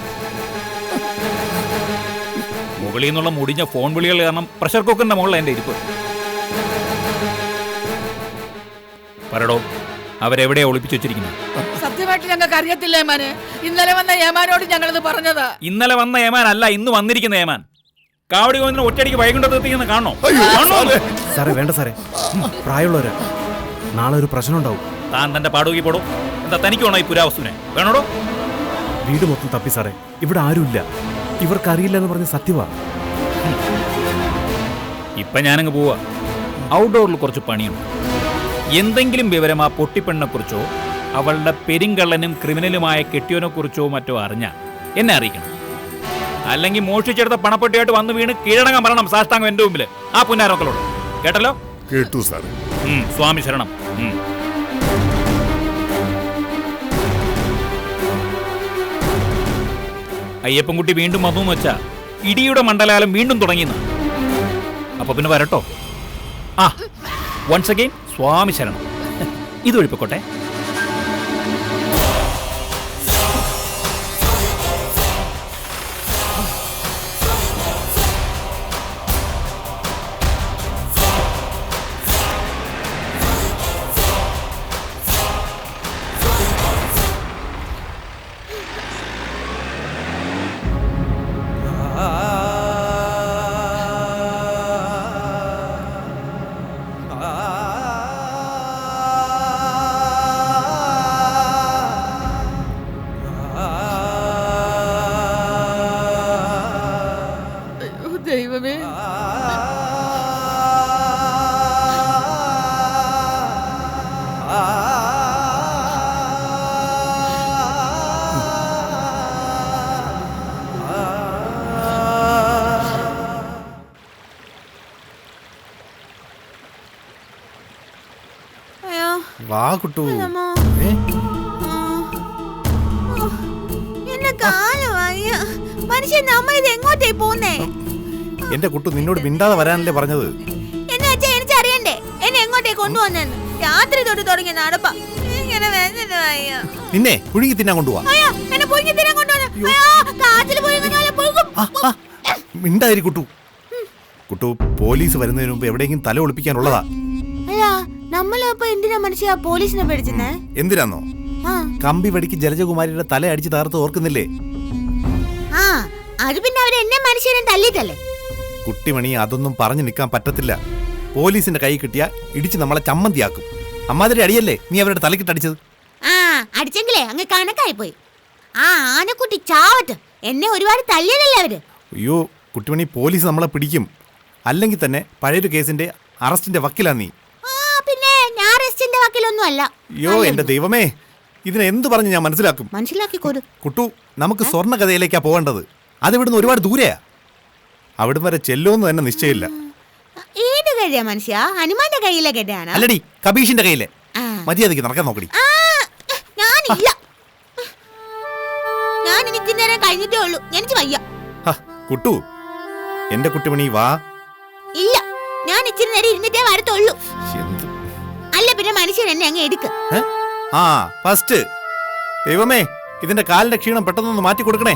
മുകളിൽ നിന്നുള്ള മുടിഞ്ഞ ഫോൺ വിളികൾ കാരണം പ്രഷർ കുക്കറിന്റെ മുകളിൽ എന്റെ ഇരിപ്പ്. പറടോ, അവരെവിടെയാ ഒളിപ്പിച്ചു വെച്ചിരിക്കുന്നത്? സത്യമായിട്ട് ഞങ്ങൾക്ക് അറിയത്തില്ല ഏമാനെ. ഇന്നലെ വന്ന ഏമാനോട് ഞങ്ങളിത് പറഞ്ഞതാ. ഇന്നലെ വന്ന ഏമാൻ അല്ല, ഇന്ന് വന്നിരിക്കുന്ന ഏമാൻ. കാവടി ഗോവിന്ദന് ഒറ്റയടിക്ക് വൈകുണ്ഠത്തെത്തിക്കുന്ന കാണണോ? സാറേ, വേണ്ട സാറേ, പ്രായമുള്ളവരാ. നാളെ ഒരു പ്രശ്നം ഉണ്ടാവും. താൻ തന്റെ പാടുകി പോടോ. എന്താ തനിക്ക് വേണോ ഈ പുരാവസ്തുവിനെ? വേണോടോ? വീട് മൊത്തം തപ്പി സാറേ, ഇവിടെ ആരുമില്ല. ഇവർക്കറിയില്ല എന്ന് പറഞ്ഞ സത്യവാ. ഇപ്പൊ ഞാനങ്ങ് പോവാ. ഔട്ട്ഡോറിൽ കുറച്ച് പണിയുണ്ട്. എന്തെങ്കിലും വിവരം ആ പൊട്ടിപ്പെണ്ണിനെ കുറിച്ചോ അവളുടെ പെരുങ്കള്ളനും ക്രിമിനലുമായ കെട്ടിയോനെ കുറിച്ചോ മറ്റോ അറിഞ്ഞാൽ എന്നെ അറിയിക്കണം. അല്ലെങ്കിൽ മോഷ്ടിച്ചെടുത്ത പണപ്പെട്ടിയായിട്ട് വന്ന് വീണ് കീഴടങ്ങാൻ പറയണം സാഷ്ടാംഗം എന്റെ മുമ്പിൽ ആ പുന്നാരോക്കളോട്. കേട്ടല്ലോ? കേട്ടു സാർ. സ്വാമി ശരണം. അയ്യപ്പൻകുട്ടി വീണ്ടും വന്നു എന്ന് വെച്ചാ ഇടിയുടെ മണ്ഡലാലം വീണ്ടും തുടങ്ങിയെന്ന്. അപ്പൊ പിന്നെ വരട്ടോ. ആ വൺസ് അഗൈൻ സ്വാമി ശരണം. ഇത് ഒഴിപ്പിക്കോട്ടെ. ദൈവമേ, വാ കുട്ടു. എന്നെ കാലമായ മനുഷ്യൻ നമ്മൾ ഇത് എങ്ങോട്ടേ പോന്നേ? എന്റെ കുട്ടു നിന്നോട് മിണ്ടാതെ വരാനല്ലേ പറഞ്ഞത്? എന്നെ അച്ഛാ എനിക്കറിയണ്ടേ എന്നെ എങ്ങോട്ടേ കൊണ്ടുവന്നെന്ന്? രാത്രി തൊട്ട് തുടങ്ങിയ നടപ്പ. ഇങ്ങനെ വേദന വയ്യ. നിന്നെ പുഴുങ്ങി തിന്നാൻ കൊണ്ടുപോവാ. അയ്യോ, എന്നെ പുഴുങ്ങി തിന്നാൻ കൊണ്ടുവന്നു. അയ്യോ, കാച്ചിൽ പുഴുങ്ങുന്ന പുഴുങ്ങും. മിണ്ടായിരി കുട്ടു. കുട്ടു, പോലീസ് വരുന്നതിന് മുമ്പ് എവിടെയെങ്കിലും തല ഒളിപ്പിക്കാനുള്ളതാ. അല്ല, നമ്മളിപ്പോ എന്തിനാ മനുഷ്യ പോലീസിനെ പേടിച്ചെന്നേ? എന്തിനാന്നോ? കമ്പി വടിക്ക് ജലജകുമാരിയുടെ തല അടിച്ച് തകർത്ത് ഓർക്കുന്നില്ലേ? ആ, അത് പിന്നെ അവര് എന്നെ മനുഷ്യനെ തല്ലിട്ടല്ലേ? കുട്ടിമണി, അതൊന്നും പറഞ്ഞു നിൽക്കാൻ പറ്റത്തില്ല. പോലീസിന്റെ കൈ കിട്ടിയാ ഇടിച്ച് നമ്മളെ ചമ്മന്തിയാക്കും. അമ്മാതിരി അടിയല്ലേ നീ അവരുടെ തലക്കിട്ടടിച്ചത്? ആ, അടിച്ചെങ്കിലേ അങ്ങ് കണക്കായി പോയി. ആ ആനക്കുട്ടി ചാവട്ടെ, എന്നെ ഒരുപാട് തല്ലിയതല്ലേ അവര്. അയ്യോ കുട്ടിമണി, പോലീസ് നമ്മളെ പിടിക്കും. അല്ലെങ്കിൽ തന്നെ പഴയൊരു കേസിന്റെ അറസ്റ്റിന്റെ വക്കിലാ നീ. പിന്നെ ഞാൻ അറസ്റ്റിന്റെ വക്കിലൊന്നും അല്ല. അയ്യോ എന്റെ ദൈവമേ, ഇതിനെ എന്ത് പറഞ്ഞ് ഞാൻ മനസ്സിലാക്കും? മനസ്സിലാക്കിക്കോളൂ കുട്ടു, നമുക്ക് സ്വർണ്ണ കഥയിലേക്കാ പോകേണ്ടത്. അതിവിടുന്ന് ഒരുപാട് ദൂരെയാ. അവിടം വരെ ചെല്ലുമെന്ന് തന്നെ നിശ്ചയമില്ല. ഏത് കഥയാ മനുഷ്യ? ഹനുമാന്റെ കയ്യിലെ കഥയാണ്? അല്ലടി, കബീഷിന്റെ കയ്യിലെ. മര്യാദയ്ക്ക് നടക്കാൻ നോക്കടി. ഞാനില്ല, ഞാൻ ഇനി ഇത്തിരി നേരം കഴിഞ്ഞിട്ടേ ഉള്ളൂ. എനിക്ക് വയ്യ. കുട്ടു, എന്റെ കുട്ടിമണി വാ. ഇല്ല, ഞാൻ ഇച്ചിരി നേരം ഇരുന്നിട്ടേ വരത്തുള്ളൂ. അല്ല പിന്നെ മനുഷ്യൻ എന്നെ അങ്ങ് എടുക്ക്. ആ ഫസ്റ്റ് ദൈവമേ, ഇതിന്റെ കാലിന്റെ ക്ഷീണം പെട്ടെന്നൊന്ന് മാറ്റി കൊടുക്കണേ.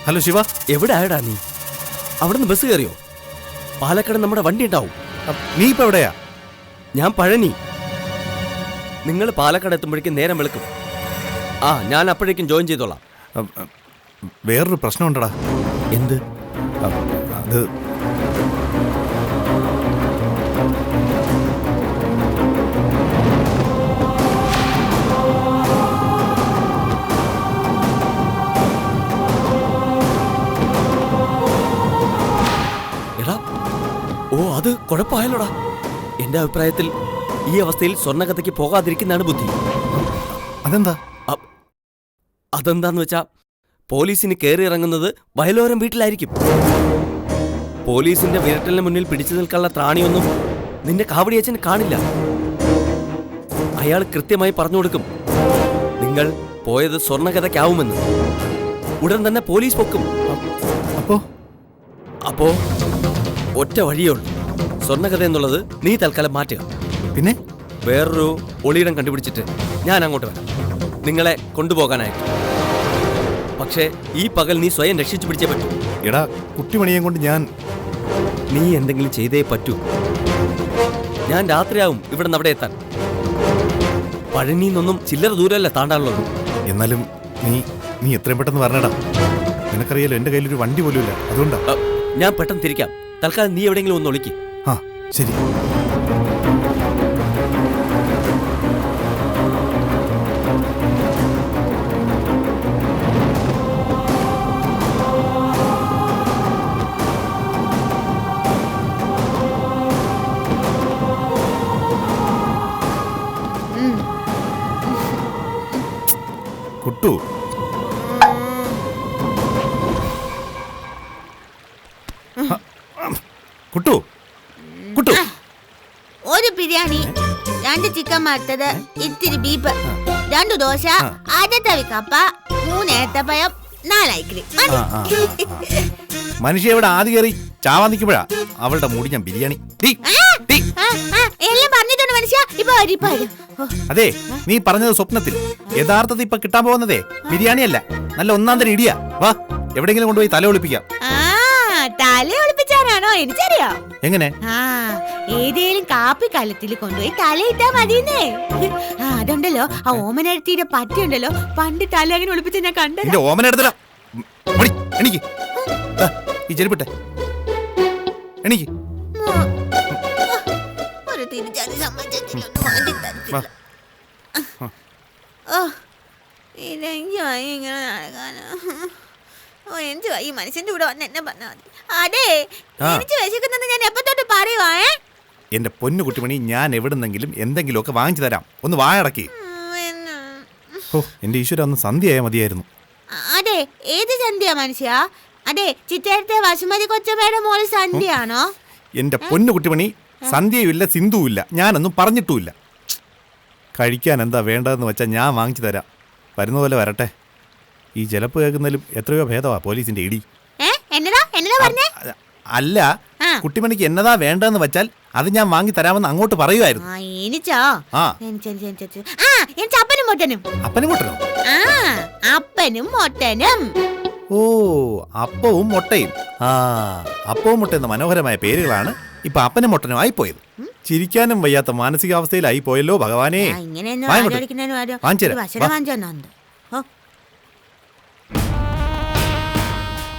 ഹലോ ശിവ, എവിടെ ആയടാ നീ? അവിടുന്ന് ബസ് കയറിയോ? പാലക്കാട് നമ്മുടെ വണ്ടി ഉണ്ടാവും. നീ ഇപ്പൊ എവിടെയാ? ഞാൻ പഴനി. നിങ്ങൾ പാലക്കാട് എത്തുമ്പോഴേക്കും നേരം വെളുക്കും. ആ, ഞാൻ അപ്പോഴേക്കും ജോയിൻ ചെയ്തോളാം. വേറൊരു പ്രശ്നമുണ്ടടാ. എന്ത്? അത് എടാ, ഓ അത് കുഴപ്പമായല്ലോടാ. എന്റെ അഭിപ്രായത്തിൽ ഈ അവസ്ഥയിൽ സ്വർണ്ണകഥയ്ക്ക് പോകാതിരിക്കുന്നതാണ് ബുദ്ധി. അതെന്താ? അതെന്താന്ന് വെച്ചാ പോലീസിന് കയറി ഇറങ്ങുന്നത് വയലോരം വീട്ടിലായിരിക്കും. പോലീസിന്റെ വിരട്ടലിന് മുന്നിൽ പിടിച്ചു നിൽക്കാനുള്ള ത്രാണിയൊന്നും നിന്റെ കാവടിയച്ഛന് കാണില്ല. അയാൾ കൃത്യമായി പറഞ്ഞു കൊടുക്കും, നിങ്ങൾ പോയത് സ്വർണ്ണകഥയ്ക്കാവുമെന്ന്. ഉടൻ തന്നെ പോലീസ് പൊക്കും. അപ്പോ ഒറ്റ വഴിയേ ഉള്ളൂ. സ്വർണ്ണകഥ എന്നുള്ളത് നീ തൽക്കാലം മാറ്റുക. പിന്നെ വേറൊരു ഒളിയിടം കണ്ടുപിടിച്ചിട്ട് ഞാൻ അങ്ങോട്ട് വരാം, നിങ്ങളെ കൊണ്ടുപോകാനായിട്ട്. പക്ഷേ ഈ പകൽ നീ സ്വയം രക്ഷിച്ചു പിടിച്ചേ പറ്റൂ. എടാ, കുട്ടിമണിയെ കൊണ്ട് നീ എന്തെങ്കിലും ചെയ്തേ പറ്റൂ. ഞാൻ രാത്രിയാവും ഇവിടെ നിന്ന് അവിടെ എത്താൻ. പഴനിന്നൊന്നും ചില്ലറ ദൂരമല്ല താണ്ടാനുള്ളത്. എന്നാലും നീ എത്രയും പെട്ടെന്ന് വരണടാ. നിനക്കറിയാലോ എന്റെ കയ്യിലൊരു വണ്ടി പോലും ഇല്ല. അതുകൊണ്ടാ. ഞാൻ പെട്ടെന്ന് തിരിക്കാം. തൽക്കാലം നീ എവിടെയെങ്കിലും ഒന്ന് ഒളിക്ക്. ആ ശരി. കുട്ടു കുട്ടു ഒരു ബിരിയാണി, 2 ചിക്കൻ വറുത്തത്, ഇത്തിരി ബീഫ്, 2 ദോശ, തവി കപ്പ, 3 ഏത്തപ്പഴം, 4 ഐസ്ക്രീം. മനുഷ്യ ഇവിടെ ആദ്യ കയറി ചാവാൻ നിൽക്കുമ്പോഴാ അവളുടെ മുടി ഞാൻ ബിരിയാണി. എല്ലാം പറഞ്ഞിട്ടുണ്ട് മനുഷ്യ. ഇപ്പൊ വരും. അതെ, നീ പറഞ്ഞത് സ്വപ്നത്തിൽ. യഥാർത്ഥത്തിൽ ഇപ്പൊ കിട്ടാൻ പോകുന്നതേ ബിരിയാണി അല്ല, നല്ല ഒന്നാം തരം ഇടിയാ. വാ, എവിടെയെങ്കിലും കൊണ്ടുപോയി തല ഒളിപ്പിക്കാം. തല ഒളിപ്പിച്ചാനാണോ? എനിക്കറിയാം എങ്ങനെ. ഏതേലും കാപ്പി കലത്തിൽ കൊണ്ടുപോയി തലയിട്ടാ മതിയെന്നേ. അതുണ്ടല്ലോ, ആ ഓമനടുത്തിയുടെ പറ്റിയുണ്ടല്ലോ, പണ്ട് തല അങ്ങനെ ഒളിപ്പിച്ച ഞാൻ കണ്ടു. ഓമന എടുത്തല്ലോ. എനിക്ക് ഈ ചെരുപ്പിട്ടെ, എനിക്ക് ഒരു തിരിച്ചാൽ സമ്മതിച്ചില്ല. ഇങ്ങനെ നടക്കാനോ? എനിക്ക് ഈ മനുഷ്യന്റെ കൂടെ വന്ന് എന്നെ പറഞ്ഞാൽ മതി. അതെ, എനിക്ക് വിശക്കുന്നെന്ന് ഞാൻ എപ്പോ തൊട്ട് പറയുവാ. എന്റെ പൊന്നു കുട്ടിമണി, ഞാൻ എവിടുന്നെങ്കിലും എന്തെങ്കിലുമൊക്കെ വാങ്ങിച്ചു തരാം. ഒന്ന് വായടക്കി. എന്റെ ഈശ്വര, ഒന്ന് സന്ധ്യയായ മതിയായിരുന്നു. അതെ, ഏത് സന്ധ്യ മനുഷ്യ? അതെ, ചിറ്റേരത്തെ വസുമതി കൊച്ചമ്മയുടെ മോള് സന്ധ്യയാണോ? എന്റെ പൊന്നു കുട്ടിമണി, സന്ധ്യയുമില്ല സിന്ധുവില്ല, ഞാനൊന്നും പറഞ്ഞിട്ടുമില്ല. കഴിക്കാൻ എന്താ വേണ്ടതെന്ന് വെച്ചാൽ ഞാൻ വാങ്ങിച്ചു തരാം. വരുന്ന പോലെ വരട്ടെ. ഈ ജലപ്പ് കേൾക്കുന്നതിലും എത്രയോ ഭേദമാ പോലീസിന്റെ ഇടി. അല്ല, കുട്ടിമണിക്ക് എന്നതാ വേണ്ടതെന്ന് വെച്ചാൽ അത് ഞാൻ വാങ്ങി തരാമെന്ന് അങ്ങോട്ട് പറയുമായിരുന്നു. അപ്പനും മൊട്ടനും. ഓ, അപ്പവും മുട്ടയും. അപ്പവും മുട്ട എന്ന മനോഹരമായ പേരുകളാണ് ഇപ്പൊ അപ്പനും മുട്ടനും ആയിപ്പോയത്. ചിരിക്കാനും വയ്യാത്ത മാനസികാവസ്ഥയിലായി പോയല്ലോ ഭഗവാനെ.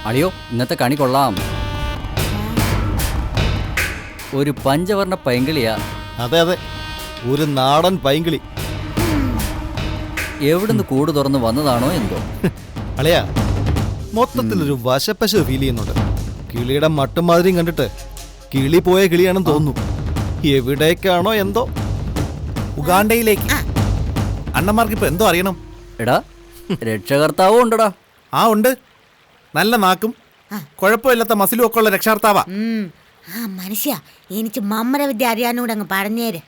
അളിയോ, ഇന്നത്തെ കണി കൊള്ളാം. ഒരു പഞ്ചവർണ്ണ പൈങ്കിളിയാ. അതെ, ഒരു നാടൻ പൈങ്കിളി. എവിടുന്ന് കൂട് തുറന്ന് വന്നതാണോ എന്തോ. അളിയാ, മൊത്തത്തിലൊരു വശപ്പശ ഫീൽ ചെയ്യുന്നുണ്ട്. കിളിയുടെ മട്ടുമാതിരിയും കണ്ടിട്ട് കിളി പോയ കിളിയാണെന്ന് തോന്നുന്നു. എവിടേക്കാണോ എന്തോ. ഉഗാണ്ടയിലേക്ക്. അണ്ണന്മാർക്ക് ഇപ്പൊ എന്തോ അറിയണം. എടാ, രക്ഷകർത്താവും ഉണ്ടടാ. ഉണ്ട്. നല്ല നാക്കും കുഴപ്പമില്ലാത്ത മസിലും ഒക്കെ ഉള്ള രക്ഷാർത്താവാ. മനുഷ്യ, എനിക്ക് മമ്മര വിദ്യ അറിയാനൂടെ അങ്ങ് പറഞ്ഞേര്.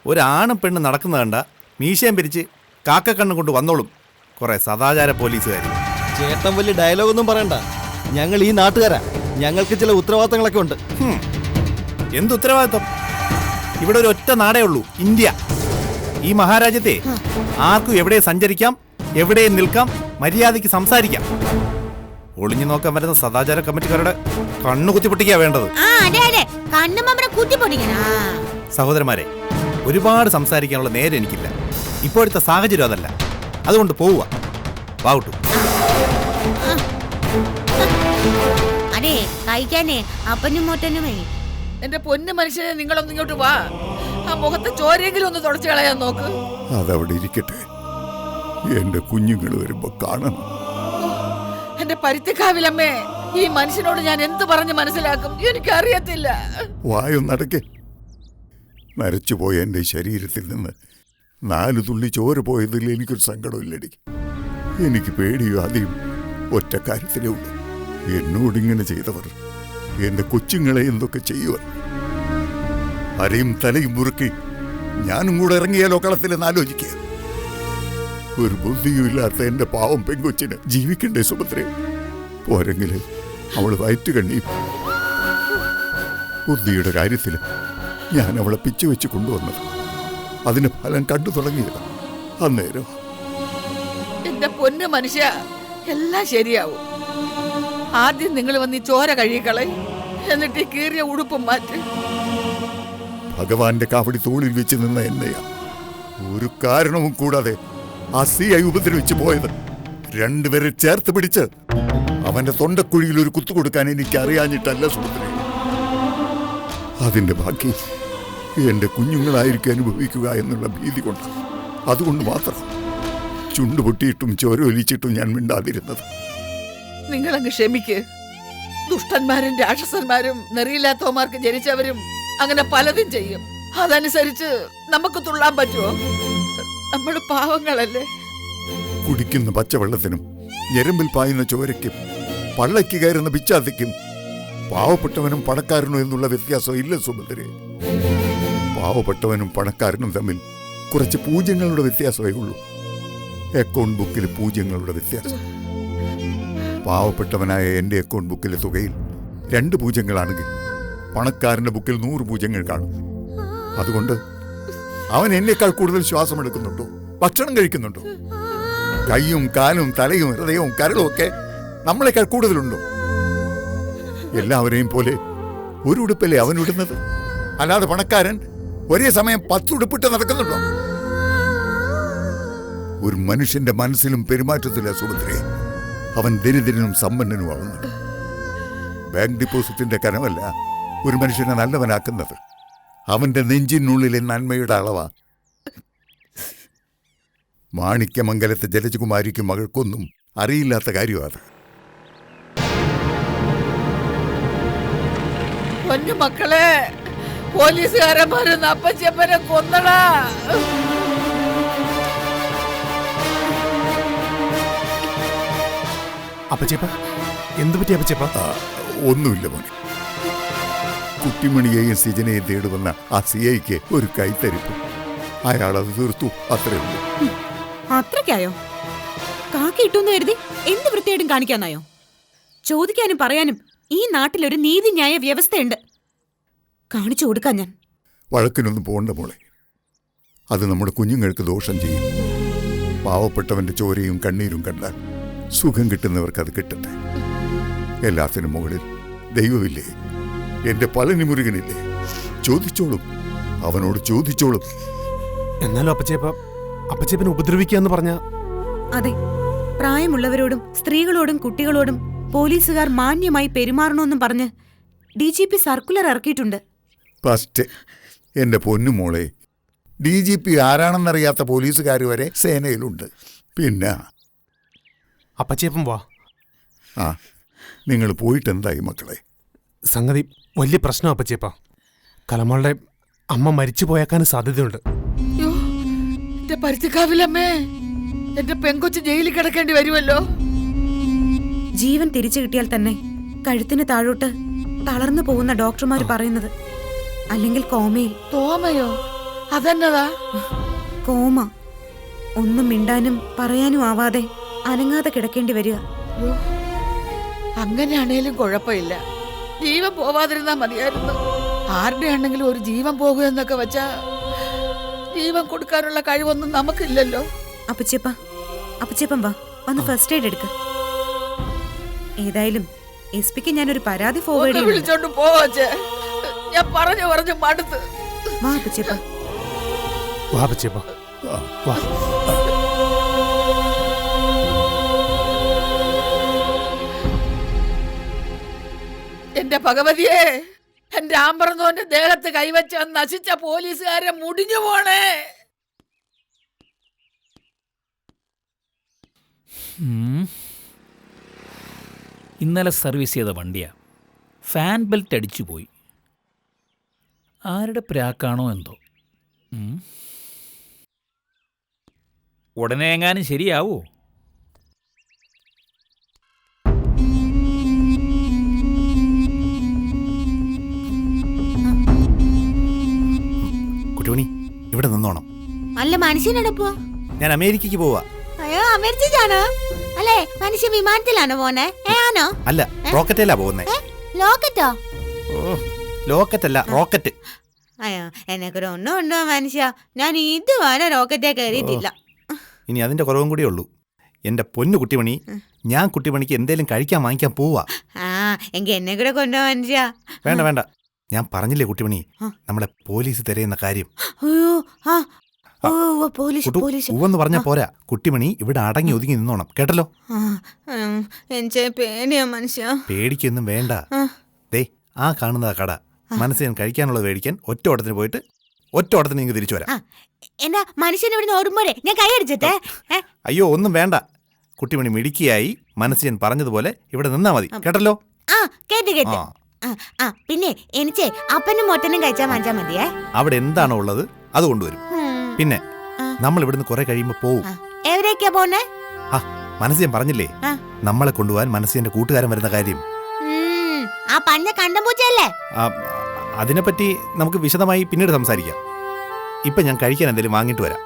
ഒരാണും പെണ്ണ് നടക്കുന്ന കണ്ട മീശയും പിരിച്ച് കാക്കക്കണ്ണും കൊണ്ട് വന്നോളും കുറെ സദാചാര പോലീസുകാർ. ചേട്ടൻ വലിയ ഡയലോഗൊന്നും പറയണ്ട. ഞങ്ങൾ ഈ നാട്ടുകാരാ. ഞങ്ങൾക്ക് ചില ഉത്തരവാദിത്തങ്ങളൊക്കെ ഉണ്ട്. എന്ത് ഉത്തരവാദിത്തം? ഇവിടെ ഒരു ഒറ്റ നാടേ ഉള്ളൂ, ഇന്ത്യ. ഈ മഹാരാജ്യത്തെ ആർക്കും എവിടെ സഞ്ചരിക്കാം, എവിടെ നിൽക്കാം, മര്യാദയ്ക്ക് സംസാരിക്കാം. ഒളിഞ്ഞു നോക്കാൻ വരുന്ന സദാചാര കമ്മിറ്റിക്കാരുടെ കണ്ണു കുത്തിപ്പൊട്ടിക്കാ വേണ്ടത്. സഹോദരന്മാരെ, ഒരുപാട് സംസാരിക്കാനുള്ള നേരം എനിക്കില്ല. ഇപ്പോഴത്തെ സാഹചര്യം അതല്ല. അതുകൊണ്ട് പോവുക. വാവട്ടു. അതെ, കഴിക്കാനേ അപ്പനും മൊട്ടനുമേ. എന്റെ പൊന്നു മനുഷ്യനെ, നിങ്ങളൊന്ന് ഇങ്ങോട്ട് വാ. ആ മുഖത്തെ ചോരെങ്കിലും ഒന്ന് തുടച്ചു കളയാൻ നോക്ക്. അതവിടെ ഇരിക്കട്ടെ. എന്റെ കുഞ്ഞുങ്ങൾ വരുമ്പോ കാണണം. എന്റെ പരുത്തിക്കാവിലമ്മേ, ഈ മനുഷ്യനോട് ഞാൻ എന്ത് പറഞ്ഞ് മനസ്സിലാക്കും? എനിക്കറിയത്തില്ല. വായൊന്നടക്കെ. നരച്ചുപോയ എന്റെ ശരീരത്തിൽ നിന്ന് 4 തുള്ളി ചോര പോയതിൽ എനിക്കൊരു സങ്കടമില്ലടി. എനിക്ക് പേടിയോ ആദ്യം ഒറ്റ കാര്യത്തിലേ ഉള്ളൂ. എന്നോടിങ്ങനെ ചെയ്തവർ എന്റെ കൊച്ചുങ്ങളെ എന്തൊക്കെ ചെയ്യുവാൻ. അരയും തലയും മുറുക്കി ഞാനും കൂടെ ഇറങ്ങിയാലോ കളത്തിലെന്ന് ആലോചിക്കുക. ഒരു ബുദ്ധിയുമില്ലാത്ത എന്റെ പാവം പെങ്കൊച്ചിന് ജീവിക്കണ്ടേ സുഭദ്രേ? പോരെങ്കില് അവള് വയറ്റു കണ്ണിയും. ബുദ്ധിയുടെ കാര്യത്തിൽ ഞാൻ അവളെ പിച്ചുവെച്ച് കൊണ്ടുവന്നത്. അതിന് ഫലം കണ്ടു തുടങ്ങിയത് അന്നേരം. എന്റെ പൊന്നു മനുഷ്യ, എല്ലാം ശരിയാവും. ആദ്യം നിങ്ങൾ വന്ന് ഈ ചോര കഴുകിക്കളെ, എന്നിട്ട് ഈ കീറിയ ഉടുപ്പും മാറ്റി. ഭഗവാന്റെ കാവടി തോളിൽ വെച്ച് നിന്ന എന്നെയാ ഒരു കാരണവും കൂടാതെ ആ CI ഉപദ്രവിച്ചു പോയത്. 2 പേരെ ചേർത്ത് പിടിച്ച് അവന്റെ തൊണ്ടക്കുഴിയിൽ ഒരു കുത്തു കൊടുക്കാൻ എനിക്ക് അറിയാഞ്ഞിട്ടല്ല സുഭദ്ര. അതിന്റെ ബാക്കി എന്റെ കുഞ്ഞുങ്ങളായിരിക്കും അനുഭവിക്കുക എന്നുള്ള ഭീതി കൊണ്ട്. അതുകൊണ്ട് മാത്രം ചുണ്ടു പൊട്ടിയിട്ടും ചോര ഒലിച്ചിട്ടും ഞാൻ മിണ്ടാതിരുന്നത്. നിങ്ങളങ്ങ് ക്ഷമിക്ക്. ദുഷ്ടന്മാരും രാക്ഷസന്മാരും നെറിയില്ലാത്തവന്മാർക്ക് ജനിച്ചവരും അങ്ങനെ പലതും ചെയ്യും. അതനുസരിച്ച് നമുക്ക് തുള്ളാൻ പറ്റുമോ? നമ്മൾ പാവങ്ങളല്ലേ. കുടിക്കുന്ന പച്ചവെള്ളത്തിനും ഞരമ്പിൽ പായുന്ന ചോരയ്ക്കും പള്ളയ്ക്ക് കയറുന്ന പിച്ചാത്തിക്കും പാവപ്പെട്ടവനും പണക്കാരനും എന്നുള്ള വ്യത്യാസം ഇല്ല സുഭദ്രേ. പാവപ്പെട്ടവനും പണക്കാരനും തമ്മിൽ കുറച്ച് പൂജ്യങ്ങളുടെ വ്യത്യാസമേ ഉള്ളൂ. അക്കൗണ്ട് ബുക്കിൽ പൂജ്യങ്ങളുടെ വ്യത്യാസം. പാവപ്പെട്ടവനായ എൻ്റെ അക്കൗണ്ട് ബുക്കിലെ തുകയിൽ 2 പൂജ്യങ്ങളാണെങ്കിൽ പണക്കാരൻ്റെ ബുക്കിൽ 100 പൂജ്യങ്ങൾ കാണും. അതുകൊണ്ട് അവൻ എന്നേക്കാൾ കൂടുതൽ ശ്വാസം എടുക്കുന്നുണ്ടോ, ഭക്ഷണം കഴിക്കുന്നുണ്ടോ, കൈയും കാലും തലയും ഹൃദയവും കരളും ഒക്കെ നമ്മളെക്കാൾ കൂടുതലുണ്ടോ? എല്ലാവരെയും പോലെ ഒരു ഉടുപ്പല്ലേ അവൻ ഇടുന്നത്? അല്ലാതെ പണക്കാരൻ ഒരേ സമയം 10 ഉടുപ്പിട്ട് നടക്കുന്നുണ്ടോ? ഒരു മനുഷ്യന്റെ മനസ്സിലും പെരുമാറ്റത്തില്ല സുഭദ്രേ അവൻ ദരിദ്രനും സമ്പന്നനും ആവുന്നത്. ബാങ്ക് ഡിപ്പോസിറ്റിന്റെ കനമല്ല ഒരു മനുഷ്യനെ നല്ലവനാക്കുന്നത്, അവന്റെ നെഞ്ചിനുള്ളിലെ നന്മയുടെ അളവാ. മാണിക്യമംഗലത്തെ ജലജകുമാരിക്കും മകൾക്കൊന്നും അറിയില്ലാത്ത കാര്യമാണ്. പൊന്നു മക്കളെ, പോലീസുകാരന്മാരൊന്ന് അപ്പച്ചപ്പനെ കൊന്നടാ. അപ്പച്ചേപ്പ എന്ത് പറ്റി അപ്പച്ചേപ്പ? ഒന്നുമില്ല മോനെ. കുട്ടിമണിയെയും സിജനെയും തേടുവന്ന ആ സിഐക്ക് ഒരു കൈത്തരിപ്പ്. അയാൾ അത് തീർത്തു, അത്രേ ഉള്ളൂ. അത്രയ്ക്കായോ? കാക്കി ഇട്ടുന്ന് കരുതി എന്ത് വൃത്തിയായിട്ടും കാണിക്കാന്നായോ? ചോദിക്കാനും പറയാനും ഈ നാട്ടിലൊരു നീതിന്യായ വ്യവസ്ഥയുണ്ട്. കാണിച്ചു കൊടുക്കാൻ ഞാൻ. വഴക്കിനൊന്നും പോണ്ട മോളെ, അത് നമ്മുടെ കുഞ്ഞുങ്ങൾക്ക് ദോഷം ചെയ്യും. പാവപ്പെട്ടവന്റെ ചോരയും കണ്ണീരും കണ്ടാൽ സുഖം കിട്ടുന്നവർക്ക് അത് കിട്ടട്ടെ. എല്ലാത്തിനും മുകളിൽ ദൈവമില്ലേ? എന്റെ പളനി മുരുകനില്ലേ? ചോദിച്ചോളും, അവനോട് ചോദിച്ചോളും. എന്നാലും അപ്പച്ചേപ്പനെ ഉപദ്രവിക്കാന്ന് പറഞ്ഞ? അതെ, പ്രായമുള്ളവരോടും സ്ത്രീകളോടും കുട്ടികളോടും പോലീസുകാർ മാന്യമായി പെരുമാറണമെന്നും പറഞ്ഞ് DGP സർക്കുലർ ഇറക്കിയിട്ടുണ്ട്. ഫസ്റ്റ് എന്റെ പൊന്നുമോളെ, DGP ആരാണെന്നറിയാത്ത പോലീസുകാർ വരെ സേനയിലുണ്ട്. പിന്നെ അപ്പച്ചേപ്പം വാ. ആ, നിങ്ങൾ പോയിട്ടെന്തായി മക്കളെ? സംഗതി വലിയ പ്രശ്നം അപ്പച്ചേപ്പ. കലമളുടെ അമ്മ മരിച്ചു പോയേക്കാനും സാധ്യതയുണ്ട്. എന്റെ പരുത്തിക്കാവിലമ്മേ, എന്റെ പെങ്കൊച്ച് ജയിലിൽ കിടക്കേണ്ടി വരുമല്ലോ. ജീവൻ തിരിച്ചു കിട്ടിയാൽ തന്നെ കഴുത്തിന് താഴോട്ട് തളർന്നു പോകുന്ന ഡോക്ടർമാർ പറയുന്നത്. അല്ലെങ്കിൽ കോമയിൽ. തോമയോ? അതെന്നതാ? കോമ. ഒന്നും മിണ്ടാനും പറയാനും ആവാതെ അനങ്ങാതെ കിടക്കേണ്ടി വരിക. അങ്ങനെയാണേലും കുഴപ്പമില്ല, ജീവൻ പോവാതിരുന്നാ മതിയായിരുന്നു. ആരുടെ ആണെങ്കിലും ഒരു ജീവൻ പോകുക എന്നൊക്കെ വെച്ചാ ജീവൻ കൊടുക്കാനുള്ള കഴിവൊന്നും നമുക്കില്ലല്ലോ. അപ്പച്ചേപ്പം വാ, വന്ന് ഫസ്റ്റ് എയ്ഡ് എടുക്ക. ഏതായാലും SP-ക്ക് ഞാനൊരു പരാതി ഫോർവേഡ് വിളിച്ചോണ്ട് പോവച്ചേ. ഞാൻ പറഞ്ഞു മടുത്ത്. വാ അപ്പച്ചേപ്പ. വാ അപ്പച്ചേപ്പ, വാ. എന്റെ ഭഗവതിയെ, എന്റെ ആമ്പറന്നോന്റെ ദേഹത്ത് കൈവച്ച നശിച്ച പോലീസുകാരെ മുടിഞ്ഞു പോണേ. ഇന്നലെ സർവീസ് ചെയ്ത വണ്ടിയാ, ഫാൻ ബെൽറ്റ് അടിച്ചു പോയി. ആരുടെ പ്രാക്കാണോ എന്തോ. ഉടനെ എങ്ങാനും ശരിയാവോ? കുട്ടിമണി, ഇവിടെ നിന്നോണം. അല്ല, മനുഷ്യനോടൊപ്പോ? ഞാൻ അമേരിക്കയ്ക്ക് പോവാ. അയ്യോ, അമേരിക്കയാണോ? അല്ലേ, മനുഷ്യ വിമാനത്തിലാണോ പോന്നെ? ആണോ? അല്ല, റോക്കറ്റിലാ പോകുന്നേ. ലോക്കറ്റോ? ലോക്കറ്റല്ല, റോക്കറ്റ്. അയ്യോ, എന്നെക്കൂടെ ഒന്നും ഉണ്ടോ മനുഷ്യ? ഞാൻ ഇതുവരെ റോക്കറ്റേ കയറിയിട്ടില്ല. ഇനി അതിന്റെ കുറവും കൂടിയേ ഉള്ളൂ. എന്റെ പൊന്നു കുട്ടിമണി, ഞാൻ കുട്ടിമണിക്ക് എന്തേലും കഴിക്കാൻ വാങ്ങിക്കാൻ പോവാ. ആ, എങ്കിൽ എന്നെ കൂടെ കൊണ്ടുപോ മനുഷ്യ. വേണ്ട, ഞാൻ പറഞ്ഞില്ലേ കുട്ടിമണി, നമ്മളെ പോലീസ് തിരയുന്ന കാര്യം. ഉവെന്ന് പറഞ്ഞാ പോരാ, കുട്ടിമണി ഇവിടെ അടങ്ങി ഒതുങ്ങി നിന്നോണം, കേട്ടല്ലോ? പേടിക്കൊന്നും വേണ്ട. ദേ, ആ കാണുന്നതാ കട. മനസ്സിന് കഴിക്കാനുള്ളത് മേടിക്കാൻ ഒറ്റ ഓട്ടത്തിന് പോയിട്ട് ഒറ്റ ഓട്ടത്തിന് ഇങ്ങ് തിരിച്ചു വരാം. എന്നാ മനുഷ്യൻ ഇവിടെ ഓടുമ്പോഴേ ഞാൻ കൈയടിച്ചിട്ടേ. അയ്യോ, ഒന്നും വേണ്ട. കുട്ടിമണി മിടുക്കിയായി മനസ്സിന് പറഞ്ഞതുപോലെ ഇവിടെ നിന്നാ മതി, കേട്ടല്ലോ? കേട്ട്. പിന്നെ എനിക്ക് അപ്പനും മൊട്ടനും കഴിച്ചാൽ വാങ്ങിച്ചാ മതിയേ. അവിടെ എന്താണോ ഉള്ളത് അത് കൊണ്ടുവരും. പിന്നെ നമ്മൾ ഇവിടുന്ന് കുറെ കഴിയുമ്പോ പോവും. എവിടേക്കാ പോന്നെ? മനസ്സിൻ പറഞ്ഞില്ലേ നമ്മളെ കൊണ്ടുപോകാൻ മനസ്സിന്റെ കൂട്ടുകാരൻ വരുന്ന കാര്യം. ആ പഞ്ഞ കണ്ടംപൂച്ചയല്ലേ? അതിനെപ്പറ്റി നമുക്ക് വിശദമായി പിന്നീട് സംസാരിക്കാം. ഇപ്പൊ ഞാൻ കഴിക്കാൻ എന്തെങ്കിലും വാങ്ങിട്ട് വരാം.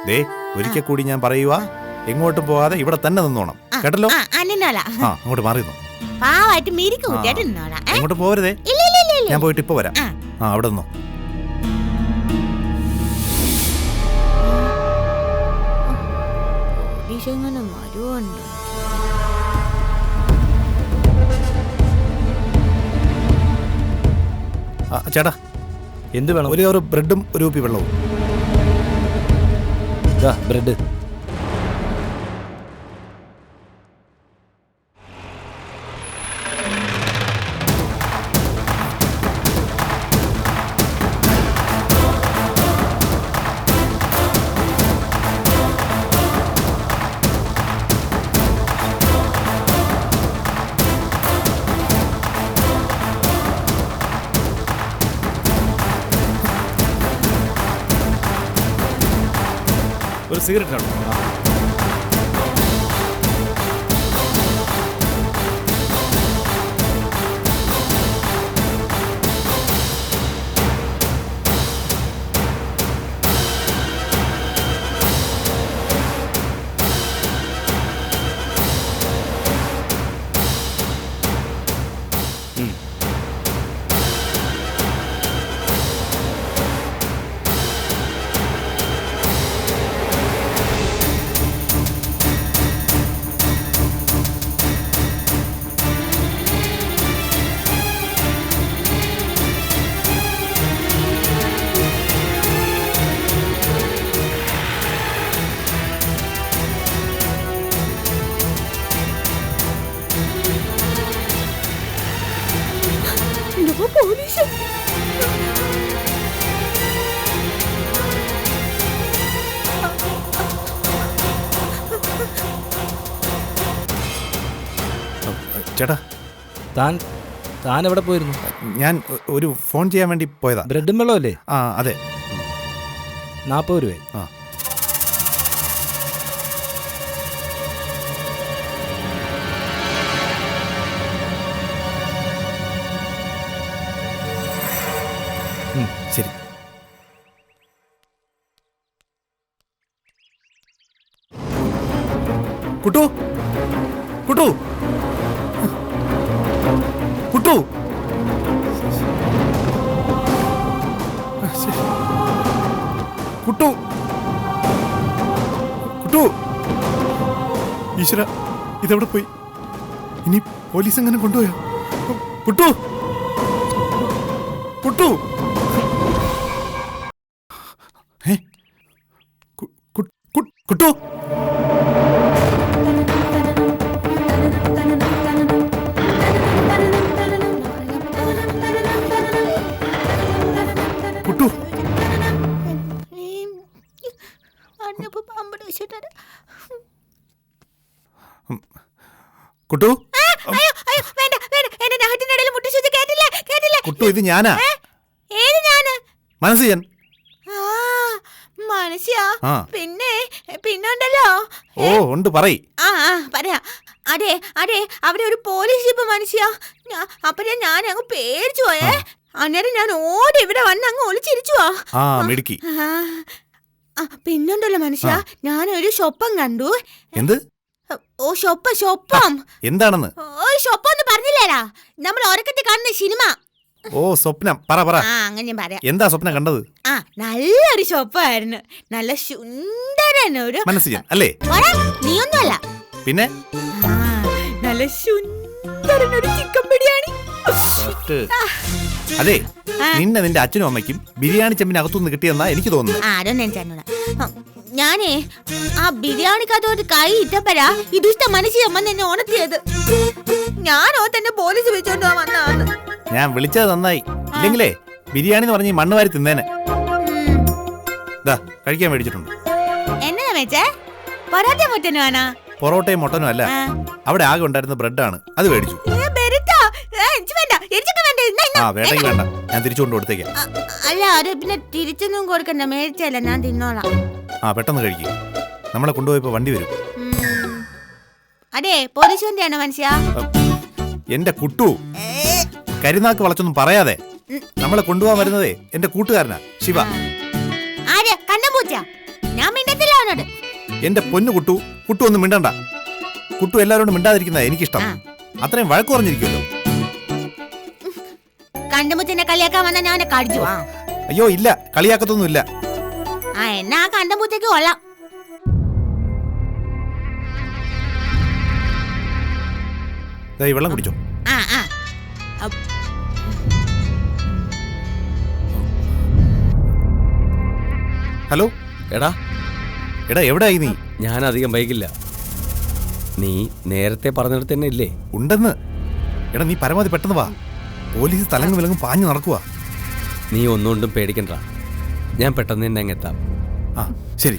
ദേ, ഒരിക്കൽ കൂടി ഞാൻ പറയുക, എങ്ങോട്ടും പോകാതെ ഇവിടെ തന്നെ നിന്നോണം, കേട്ടല്ലോ? ആ, അങ്ങോട്ട് മാറിയിരുന്നു. പാവായിട്ട് മിരിക്ക് കുട്ടിയായിട്ട് നിന്നോളാം. എങ്ങോട്ട് പോകരുതേ. ഞാൻ പോയിട്ട് ഇപ്പൊ വരാം. ആ, അവിടെ നിന്നോ. ചേട്ടാ, എന്ത് വേണം? ഒരു കവർ ബ്രെഡും ഒരു കുപ്പി വെള്ളവും. ബ്രെഡ്. ഒരു സിഗരറ്റ് ആണ്. ചേട്ടാ, താൻ എവിടെ പോയിരുന്നു? ഞാൻ ഒരു ഫോൺ ചെയ്യാൻ വേണ്ടി പോയതാ. ബ്രെഡും വെള്ളമല്ലേ? ആ, അതെ. 40 രൂപ. ആ, ശരി. കുട്ടു, കുട്ടു, കുട്ടു. കുട്ടു, കുട്ടു. ഈശ്വര, ഇതെവിടെ പോയി? ഇനി പോലീസ് എങ്ങനെ കൊണ്ടുപോയോ? കുട്ടു, കുട്ടു. കുട്ടു. കുട്ടു. കുട്ടു. കുട്ടു, ഇത് ഞാനാ. മനസ്സിയൻ. മനസ്സിയാ? പിന്നെ പിന്നുണ്ടല്ലോ. ഓ, ഉണ്ട്, പറയ്. പറയാ. അതെ അതെ, അവിടെ ഒരു പോലീസ് ജീപ്പ് മനസ്സിയാ. അപ്പൊ ഞാൻ അങ്ങ് പേടിച്ചു പോയേ. അന്നേരം ഞാൻ ഓടി ഇവിടെ വന്ന് അങ്ങ് ഒളിച്ചിരിച്ചുവാ. മിടുക്കി. പിന്നുണ്ടല്ലോ മനുഷ്യ, ഞാനൊരു ഷൊപ്പം കണ്ടു. എന്ത്? ഓ, ഷൊപ്പം എന്താണെന്ന്? ഓ, ഷൊപ്പം ഒന്ന് പറഞ്ഞില്ലേടാ, നമ്മൾ ഉറക്കത്തിൽ കാണുന്ന സിനിമ. ഓ, സ്വപ്നം. പറ. അങ്ങനെ പറയാം. എന്താ സ്വപ്നം കണ്ടത്? നല്ലൊരു ഷൊപ്പായിരുന്നു. നല്ല സുന്ദരനൊരു മനസ്സിയൻ അല്ലേ? നീയൊന്നുമല്ല. പിന്നെ നല്ല സുന്ദരനൊരു ചിക്കൻ ബിരിയാണി. അതെ, നിന്നെ നിന്റെ അച്ഛനും അമ്മയ്ക്കും ബിരിയാണി ചെമ്പിനകത്തുനിന്ന് കിട്ടിയെന്നാ എനിക്ക് തോന്നുന്നത്. ഞാനേ ആ ബിരിയാണിക്കകത്തോട്ട് കൈ ഇട്ടപ്പോഴാ ഈ ദുഷ്ട മനുഷ്യമ്മ എന്നെ ഉണർത്തിയത്. ഞാനോ തന്നെ പോലീസ് വിളിച്ചോണ്ടോ വന്നാന്ന്. ഞാൻ വിളിച്ചത് നന്നായി. ഇല്ലെങ്കിലേ ബിരിയാണി എന്ന് പറഞ്ഞ് മണ്ണ് വാരി തിന്നേനെ. കഴിക്കാൻ മേടിച്ചിട്ടുണ്ട്. എന്നാ വെച്ചേ? പൊറോട്ട മുട്ടനും ആണാ? പൊറോട്ടയും മുട്ടനും അല്ല, അവിടെ ആകെ ഉണ്ടായിരുന്ന ബ്രെഡാണ്, അത് മേടിച്ചു. വേണ്ടെങ്കിൽ വേണ്ട, ഞാൻ തിരിച്ചുകൊണ്ട് കൊടുത്തേക്കാം. അല്ല, അത് പിന്നെ തിരിച്ചൊന്നും കൊടുക്കണ്ട, മേടിച്ചല്ല, ഞാൻ തിന്നോളാം. പെട്ടെന്ന് കഴിക്കും, നമ്മളെ കൊണ്ടുപോയപ്പോ വണ്ടി വരും. അതെ, പോലീസ് വണ്ടിയാണോ മനുഷ്യ? എന്റെ കുട്ടു, കരുനാക്ക് വളച്ചൊന്നും പറയാതെ. നമ്മളെ കൊണ്ടുപോകാൻ വരുന്നതേ എന്റെ കൂട്ടുകാരനാ ശിവ. ആര് കണ്ണമ്പൂച്ച? ഞാൻ മിണ്ടത്തില്ല അവനോട്. എന്റെ പൊന്നു കുട്ടു, കുട്ടു ഒന്നും മിണ്ടണ്ട. കുട്ടു എല്ലാവരോടും മിണ്ടാതിരിക്കുന്നതാ എനിക്കിഷ്ടം. അത്രയും വഴക്ക് പറഞ്ഞിരിക്കുമല്ലോ. കണ്ണമ്പൂച്ചനെ കളിയാക്കാൻ വന്ന ഞാൻ അവനെ കടിച്ചു. അയ്യോ ഇല്ല, കളിയാക്കത്തൊന്നുമില്ല. എന്നാ ആ കണ്ണമ്പൂച്ചയ്ക്ക് കൊള്ളാം. ഈ വെള്ളം കുടിച്ചോ. ഹലോ എടാ എടാ എവിടെയായി നീ? ഞാൻ അധികം വൈകില്ല. നീ നേരത്തെ പറഞ്ഞിടത്ത് തന്നെ ഇല്ലേ? ഉണ്ടെന്ന്. എടാ നീ പരമാവധി പെട്ടെന്ന് വാ. പോലീസ് തലങ്ങും വിലങ്ങും പാഞ്ഞു നടക്കുക. നീ ഒന്നുകൊണ്ടും പേടിക്കണ്ട, ഞാൻ പെട്ടെന്ന് തന്നെ അങ്ങെത്താം. ആ ശരി.